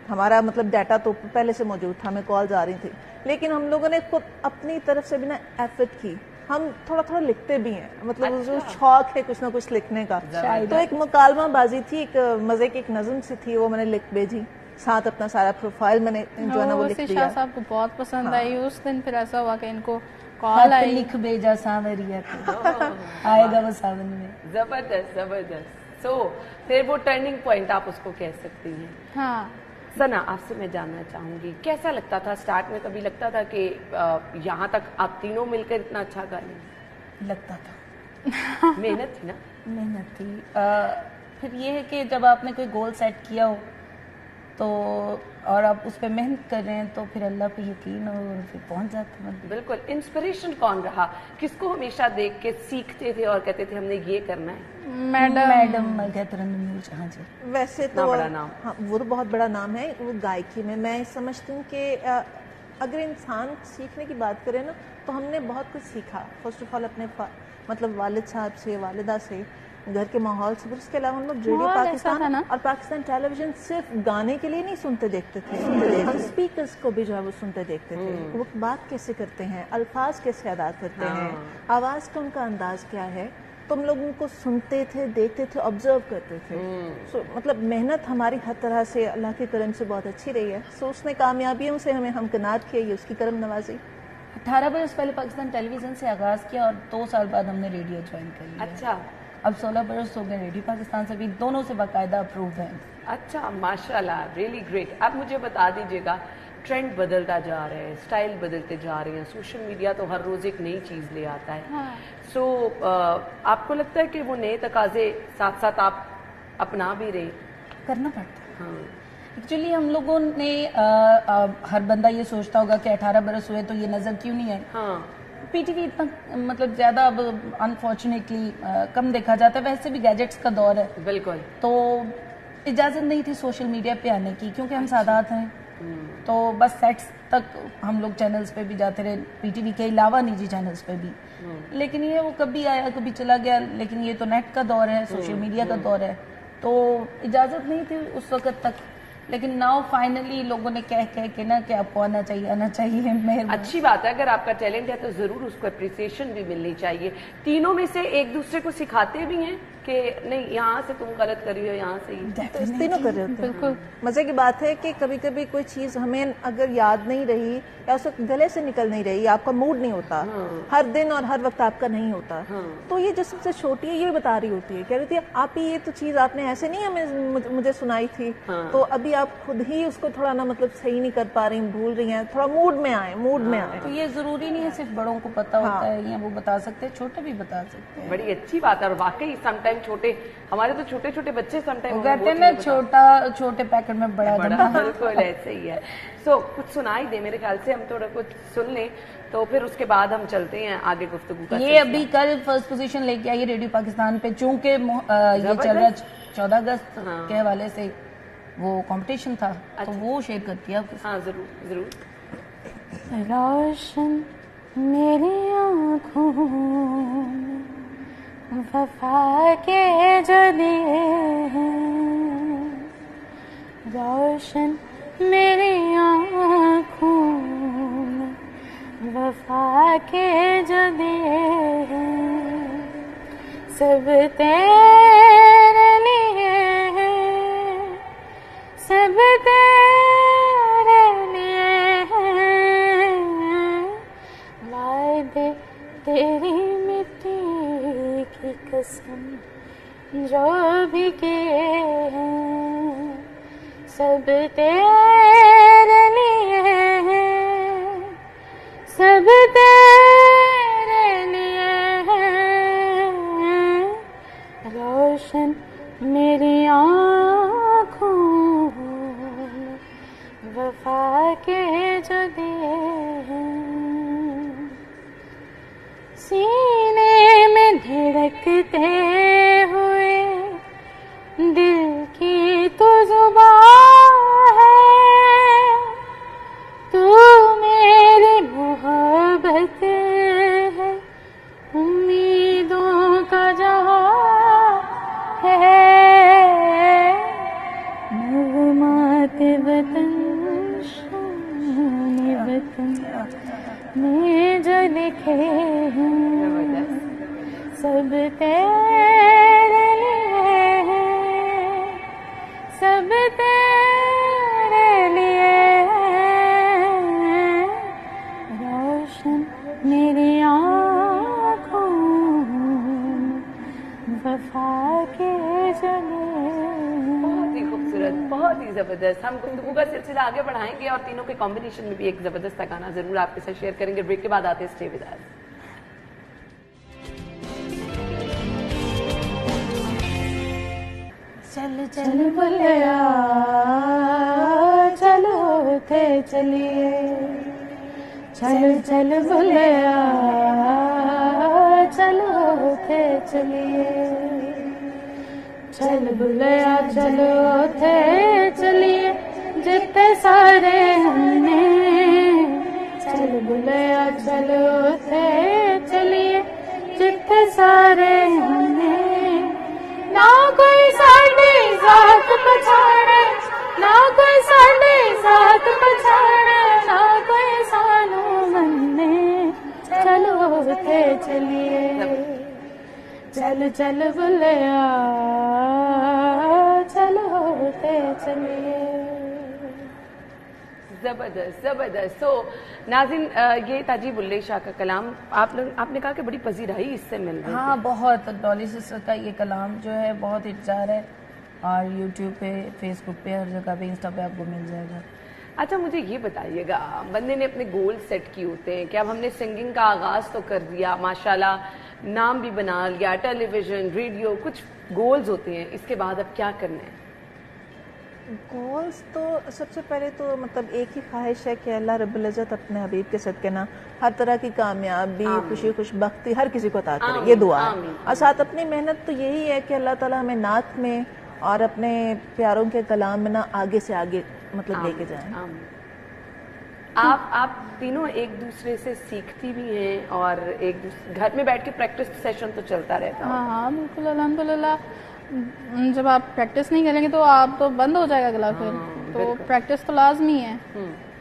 [SPEAKER 4] ہمارا مطلب ڈیٹا تو پہلے سے موجود تھا، ہمیں کالز آ رہی تھی. لیکن ہم لوگوں نے خود اپنی طرف سے بھی نا ایفرٹ کی. ہم تھوڑا تھوڑا لکھتے بھی ہیں، مطلب جو شوق ہے کچھ نہ کچھ لکھنے کا. تو ایک مکالمہ بازی تھی، ایک مزے کی ایک نظم سی تھی، وہ میں نے لکھ بھیجی. ساتھ اپنا سارا پروفائل میں نے جو ہے نا وہ لکھ دیا.
[SPEAKER 5] شاہ صاحب کو بہت پسند آئی. اس دن پھر ایسا ہوا کہ ان کو کال آئی،
[SPEAKER 4] لکھ بھیجا سانوریا کو، آئے گا وہ ساون میں.
[SPEAKER 2] زبردست زبردست. سو پھر وہ ٹرننگ پوائنٹ آپ اس کو کہہ سکتی ہیں.
[SPEAKER 5] ہاں.
[SPEAKER 2] ثنا آپ سے میں جاننا چاہوں گی کیسا لگتا تھا اسٹارٹ میں؟ کبھی لگتا تھا کہ یہاں تک آپ تینوں مل کر اتنا اچھا گا لیں؟
[SPEAKER 4] لگتا تھا.
[SPEAKER 2] محنت تھی نا؟
[SPEAKER 4] محنت تھی. پھر یہ ہے کہ جب آپ نے کوئی گول سیٹ کیا ہو تو اور آپ اس پہ محنت کر رہے ہیں تو پھر اللہ پہ یقین ہو اور پھر پہنچ جاتے ہیں.
[SPEAKER 2] بالکل. انسپریشن کون رہا؟ کس کو ہمیشہ دیکھ کے سیکھتے تھے اور کہتے تھے ہم نے یہ کرنا ہے؟
[SPEAKER 4] میڈم ترنم نور جہاں جی. ویسے تو
[SPEAKER 2] بڑا نام.
[SPEAKER 4] ہاں وہ تو بہت بڑا نام ہے. وہ گائکی میں سمجھتی ہوں کہ اگر انسان سیکھنے کی بات کرے نا تو ہم نے بہت کچھ سیکھا. فرسٹ آف آل اپنے مطلب والد صاحب سے، والدہ سے، گھر کے ماحول سے. اس کے علاوہ ہم لوگ ریڈیو پاکستان اور پاکستان ٹیلی ویژن صرف گانے کے لیے نہیں سنتے دیکھتے تھے، ہم اسپیکرز کو بھی جو ہے وہ سنتے دیکھتے تھے. وہ بات کیسے کرتے ہیں، الفاظ کیسے ادا کرتے ہیں، آواز کا ان کا انداز کیا ہے. تو ہم لوگ ان کو سنتے تھے، دیکھتے تھے، آبزرو کرتے تھے. مطلب محنت ہماری ہر طرح سے اللہ کے کرم سے بہت اچھی رہی ہے. سو اس نے کامیابیوں سے ہمیں ہمکنار کیا، یہ اس کی کرم نوازی.
[SPEAKER 6] 18 برس پہلے پاکستان ٹیلی ویژن سے آغاز کیا اور 2 سال بعد ہم نے ریڈیو جوائن کر لیا.
[SPEAKER 2] اچھا.
[SPEAKER 6] اب 16 برس ہو گئے ریڈیو پاکستان سے بھی، دونوں سے باقاعدہ اپروو ہیں.
[SPEAKER 2] اچھا ماشاءاللہ، ریئلی گریٹ. اب مجھے بتا دیجیے گا، ٹرینڈ بدلتا جا رہا ہے، اسٹائل بدلتے جا رہے ہیں، سوشل میڈیا تو ہر روز ایک نئی چیز لے آتا ہے. سو آپ کو لگتا ہے کہ وہ نئے تقاضے ساتھ ساتھ آپ اپنا بھی رہے؟
[SPEAKER 6] کرنا پڑتا ہے. ایکچولی ہم لوگوں نے ہر بندہ یہ سوچتا ہوگا کہ 18 برس ہوئے تو یہ نظر کیوں نہیں ہے. پی ٹی وی اتنا مطلب زیادہ اب انفارچونیٹلی کم دیکھا جاتا ہے، ویسے بھی گیجٹس کا دور ہے. بالکل. تو اجازت نہیں تھی سوشل میڈیا پہ آنے کی کیونکہ ہم سادات ہیں. تو بس سیٹس تک ہم لوگ چینلز پہ بھی جاتے رہے، پی ٹی وی کے علاوہ نجی چینلز پہ بھی. لیکن یہ وہ کبھی آیا کبھی چلا گیا. لیکن یہ تو نیٹ کا دور ہے، سوشل میڈیا کا دور ہے، تو اجازت نہیں تھی اس وقت تک. لیکن ناؤ فائنلی لوگوں نے کہہ کے نا کہ آپ کو آنا چاہیے.
[SPEAKER 2] اچھی بات ہے، اگر آپ کا ٹیلنٹ ہے تو ضرور اس کو اپریسیشن بھی ملنی چاہیے. تینوں میں سے ایک دوسرے کو سکھاتے بھی ہیں کہ نہیں یہاں سے تم غلط کر رہی ہو، یہاں سے ہی
[SPEAKER 4] تینوں کر رہے ہوتے ہیں. بالکل مزے کی بات ہے کہ کبھی کبھی کوئی چیز ہمیں اگر یاد نہیں رہی یا اس وقت گلے سے نکل نہیں رہی، آپ کا موڈ نہیں ہوتا ہر دن اور ہر وقت آپ کا نہیں ہوتا، تو یہ جو سب سے چھوٹی ہے یہ بتا رہی ہوتی ہے، کہہ رہی تھی آپ ہی یہ تو چیز آپ نے ایسے نہیں ہمیں مجھے سنائی تھی، تو ابھی آپ خود ہی اس کو تھوڑا نا مطلب صحیح نہیں کر پا رہی، بھول رہی ہیں، تھوڑا موڈ میں آئے.
[SPEAKER 6] تو یہ ضروری نہیں ہے صرف بڑوں کو پتا ہوتا ہے یا وہ بتا سکتے ہیں، چھوٹے بھی بتا سکتے ہیں.
[SPEAKER 2] بڑی اچھی بات ہے. اور واقعی سم ٹائم چھوٹے، ہمارے تو چھوٹے چھوٹے بچے سم ٹائم
[SPEAKER 6] کہتے ہیں نا چھوٹے پیکٹ میں بڑا.
[SPEAKER 2] بالکل ایسے ہی ہے. سو کچھ سنائی دے، میرے خیال سے ہم تھوڑا کچھ سن لیں تو پھر اس کے بعد ہم چلتے ہیں آگے گفتگو کا.
[SPEAKER 6] یہ ابھی کل فرسٹ پوزیشن لے کے آئی ریڈیو پاکستان پہ، چونکہ یہ چل رہا 14 اگست کے حوالے سے وہ کمپٹیشن تھا تو وہ شیئر کرتی ہے.
[SPEAKER 2] ہاں ضرور ضرور.
[SPEAKER 5] روشن میری آنکھوں وفا کے جو دیے ہیں، روشن میری آنکھوں وفا کے جو دیے ہیں، سب تیرے لیے ہیں، سب تیرے لیے ہیں، وعدے تیری مٹی کی قسم جو بھی کیے ہیں، سب تیرے لیے ہیں، سب تیرے لیے ہیں، روشن میری آنکھوں وفا کے جو دیے ہیں، سینے میں دھڑکتے ہوئے دل کی تو زبان ہے، تو میری محبت ہے، امیدوں کا جہاں ہے، نغمات وطن شان وطن میں جو لکھے ہیں، سب تیرے لیے ہیں، سب تیرے لیے ہیں، روشن میری آنکھوں وفا کے جلے.
[SPEAKER 2] بہت ہی خوبصورت، بہت ہی زبردست. ہم گفتگو کا سلسلہ آگے بڑھائیں گے اور تینوں کے کمبینیشن میں بھی ایک زبردست گانا ضرور آپ کے ساتھ شیئر کریں گے. بریک کے بعد آتے ہیں، اسٹے ود اس.
[SPEAKER 5] چل چل بلیا چلو تھے چلیے، چل چل بلیا چلو تھے چلیے، چل بلیا چلو تھے چلیے، جتنے سارے ہم نے، چل بلیا چلو تھے چلیے، جتنے سارے ہم نے، نہ کوئی ساڈے ساتھ پچھاڑے، نہ کوئی ساڈے ساتھ پچھاڑے، نہ کوئی سانو مننے، چلو تھے چلیے، چل چل بلیا چلو تھے چلیے.
[SPEAKER 2] زبردست زبردست. سو ناظرین یہ تھا جی بلے شاہ کا کلام. آپ نے کہا کہ بڑی پذیرائی اس سے مل رہی ہے.
[SPEAKER 6] ہاں بہت. ڈالی سسٹر کا یہ کلام جو ہے بہت انتشار ہے اور یوٹیوب پہ فیس بک پہ ہر جگہ پہ انسٹا پہ آپ کو مل جائے گا.
[SPEAKER 2] اچھا مجھے یہ بتائیے گا بندے نے اپنے گول سیٹ کیے ہوتے ہیں کہ اب ہم نے سنگنگ کا آغاز تو کر دیا ماشاءاللہ نام بھی بنا لیا ٹیلی ویژن ریڈیو کچھ گولز ہوتے ہیں اس کے بعد اب کیا کرنا ہے؟
[SPEAKER 4] گولز تو سب سے پہلے تو مطلب ایک ہی خواہش ہے کہ اللہ رب العزت اپنے حبیب کے صدقے نا ہر طرح کی کامیابی خوشی خوش بختی ہر کسی کو عطا کرے. یہ دعا ہے. اور ساتھ اپنی محنت تو یہی ہے کہ اللہ تعالیٰ ہمیں نعت میں اور اپنے پیاروں کے کلام میں نا آگے سے آگے مطلب لے کے جائیں.
[SPEAKER 2] آپ تینوں ایک دوسرے سے سیکھتی بھی ہیں اور ایک دوسرے گھر میں بیٹھ کے پریکٹس سیشن تو چلتا رہتا ہے.
[SPEAKER 5] ہاں بالکل الحمدللہ. جب آپ پریکٹس نہیں کریں گے تو آپ تو بند ہو جائے گا گلا پھر. تو پریکٹس تو لازمی ہے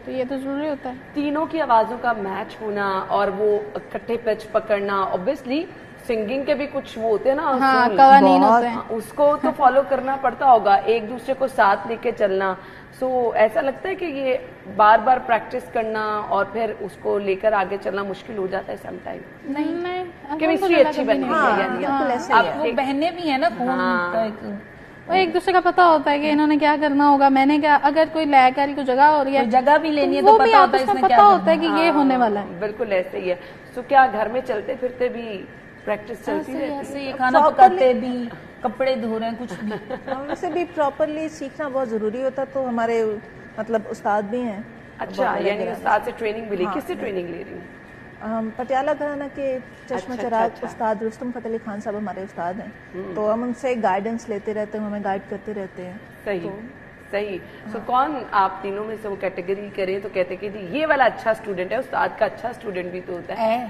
[SPEAKER 5] تو یہ تو ضروری ہوتا ہے.
[SPEAKER 2] تینوں کی آوازوں کا میچ ہونا اور وہ اکٹھے پچ پکڑنا اوبیسلی سنگنگ کے بھی کچھ وہ ہوتے ہیں نا
[SPEAKER 5] قوانین ہوتے ہیں
[SPEAKER 2] اس کو تو فالو کرنا پڑتا ہوگا ایک دوسرے کو ساتھ لے کے چلنا. سو ایسا لگتا ہے کہ یہ بار بار پریکٹس کرنا اور پھر اس کو لے کر آگے چلنا مشکل ہو جاتا ہے سم ٹائم.
[SPEAKER 5] نہیں
[SPEAKER 2] کیمسٹری اچھی بن گئی ہے.
[SPEAKER 6] اب وہ بہنیں بھی ہیں نا
[SPEAKER 5] وہ ایک دوسرے کا پتا ہوتا ہے کہ انہوں نے کیا کرنا ہوگا. میں نے کیا اگر کوئی لے کر کوئی جگہ ہو رہی ہے
[SPEAKER 6] جگہ بھی لینی ہے
[SPEAKER 5] تو پتا ہوتا ہے کہ یہ ہونے والا ہے.
[SPEAKER 2] بالکل ایسے ہی ہے. سو کیا گھر میں چلتے پھرتے بھی پریکٹس چلتی رہتی ہے؟
[SPEAKER 6] کھانا پکاتے بھی کپڑے دھو رہے ہیں کچھ بھی
[SPEAKER 4] ویسے بھی پراپرلی سیکھنا بہت ضروری ہوتا. تو ہمارے مطلب استاد بھی ہیں.
[SPEAKER 2] اچھا یعنی استاد سے ٹریننگ ملی. کس سے ٹریننگ لے رہی ہیں؟
[SPEAKER 4] پٹیالہ گھرانہ کے چشمہ چراغ استاد رستم فتح علی خان صاحب ہمارے استاد ہیں. تو ہم ان سے گائیڈنس لیتے رہتے ہیں ہمیں گائیڈ کرتے رہتے ہیں.
[SPEAKER 2] صحیح صحیح. سو کون آپ تینوں میں سے وہ کیٹیگری کریں تو کہتے کہ یہ والا اچھا اسٹوڈنٹ ہے. استاد کا اچھا اسٹوڈنٹ بھی تو ہوتا ہے.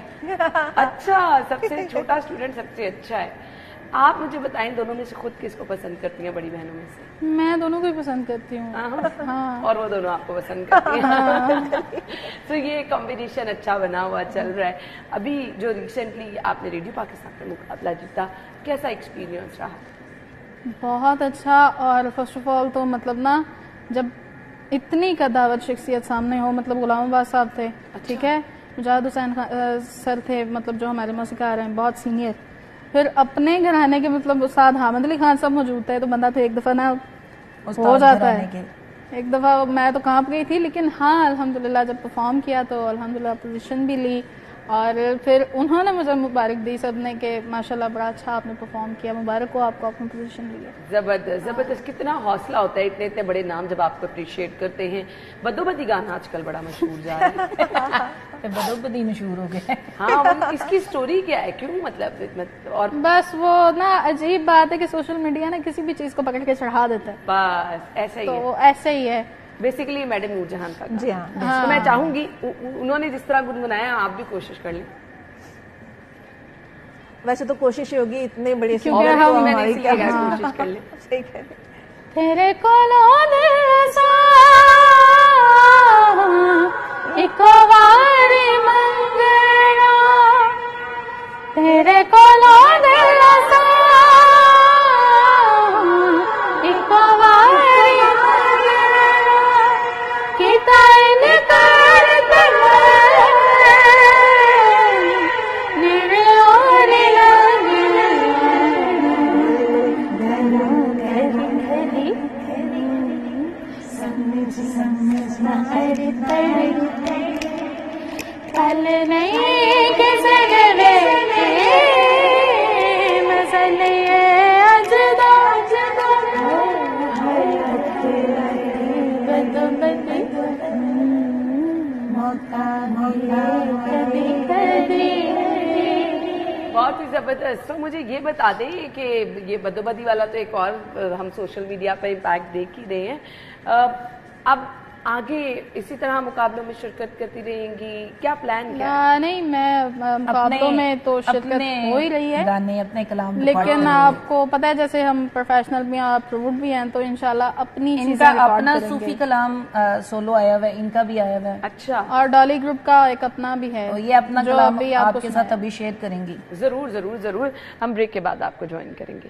[SPEAKER 2] اچھا سب سے چھوٹا اسٹوڈنٹ سب سے اچھا ہے. آپ مجھے بتائیں دونوں میں سے خود کس کو پسند کرتی ہیں بڑی بہنوں میں سے؟
[SPEAKER 5] میں دونوں کو ہی پسند کرتی ہوں
[SPEAKER 2] اور وہ دونوں آپ کو پسند کرتی ہیں. تو یہ کمبینیشن اچھا بنا ہوا چل رہا ہے. ابھی جو ریسنٹلی آپ نے ریڈیو پاکستان کا مقابلہ جیتا کیسا ایکسپیرینس رہا؟
[SPEAKER 5] بہت اچھا. اور فرسٹ آف آل تو مطلب نا جب اتنی قداور شخصیت سامنے ہو مطلب غلام عباس صاحب تھے ٹھیک ہے مجاہد حسین سر تھے مطلب جو ہمارے موسیقار ہیں بہت سینئر. پھر اپنے گھرانے کے مطلب استاد حامد علی خان صاحب موجود تھے تو بندہ تو ایک دفعہ نا ہو جاتا ہے. ایک دفعہ میں تو کانپ گئی تھی لیکن ہاں الحمدللہ جب پرفارم کیا تو الحمدللہ پوزیشن بھی لی. اور پھر انہوں نے مجھے مبارک دی سب نے کہ ماشاءاللہ بڑا اچھا آپ نے پرفارم کیا. مبارک ہو آپ کو اپنی پوزیشن لی ہے.
[SPEAKER 2] زبردست زبردست. کتنا حوصلہ ہوتا ہے اتنے اتنے بڑے نام جب آپ کو اپریشیٹ کرتے ہیں. بدو بدی گانا آج کل بڑا مشہور جا رہا ہے.
[SPEAKER 6] بدو بدی مشہور ہو گئے.
[SPEAKER 2] ہاں اس کی سٹوری کیا ہے کیوں مطلب اور
[SPEAKER 5] بس وہ نا عجیب بات ہے کہ سوشل میڈیا نا کسی بھی چیز کو پکڑ کے چڑھا دیتا ہے.
[SPEAKER 2] بس ایسا ہی ہے.
[SPEAKER 5] تو ایسے ہی ہے
[SPEAKER 2] بیسیکلی میڈم نور جہان کا.
[SPEAKER 4] جی ہاں.
[SPEAKER 2] تو میں چاہوں گی انہوں نے جس طرح گنگنایا آپ بھی کوشش کر لیں.
[SPEAKER 4] ویسے تو کوشش ہوگی اتنے بڑے
[SPEAKER 2] کوشش کر لیں.
[SPEAKER 5] تیرے کولوں ایک واری منگنا تیرے کولوں ایک واری کتائن کرتے میرے اور لگے گھری سمجھنا کل نہیں کسے گلے مسئلے اجدا بدو بدی موقع کبھی کبھی.
[SPEAKER 2] بہت ہی زبردست. تو مجھے یہ بتا دیں کہ یہ بدو بدی والا تو ایک اور ہم سوشل میڈیا پہ امپیکٹ دیکھ ہی رہے ہیں. اب آگے اسی طرح مقابلوں میں شرکت کرتی رہیں گی کیا پلان کیا؟
[SPEAKER 5] نہیں میں مقابلوں میں تو شرکت ہو ہی رہی ہے
[SPEAKER 6] گانے اپنے کلام
[SPEAKER 5] لیکن آپ کو پتہ ہے جیسے ہم پروفیشنل بھی ہیں اپرووڈ بھی ہیں تو انشاءاللہ اپنی چیزیں
[SPEAKER 6] اپنا صوفی کلام سولو آیا ہوا ہے ان کا بھی آیا ہوا ہے.
[SPEAKER 2] اچھا.
[SPEAKER 5] اور ڈالی گروپ کا ایک اپنا بھی ہے
[SPEAKER 6] یہ اپنا کلام آپ کے ساتھ ابھی شیئر کریں گی.
[SPEAKER 2] ضرور ضرور ضرور. ہم بریک کے بعد آپ کو جوائن کریں گے.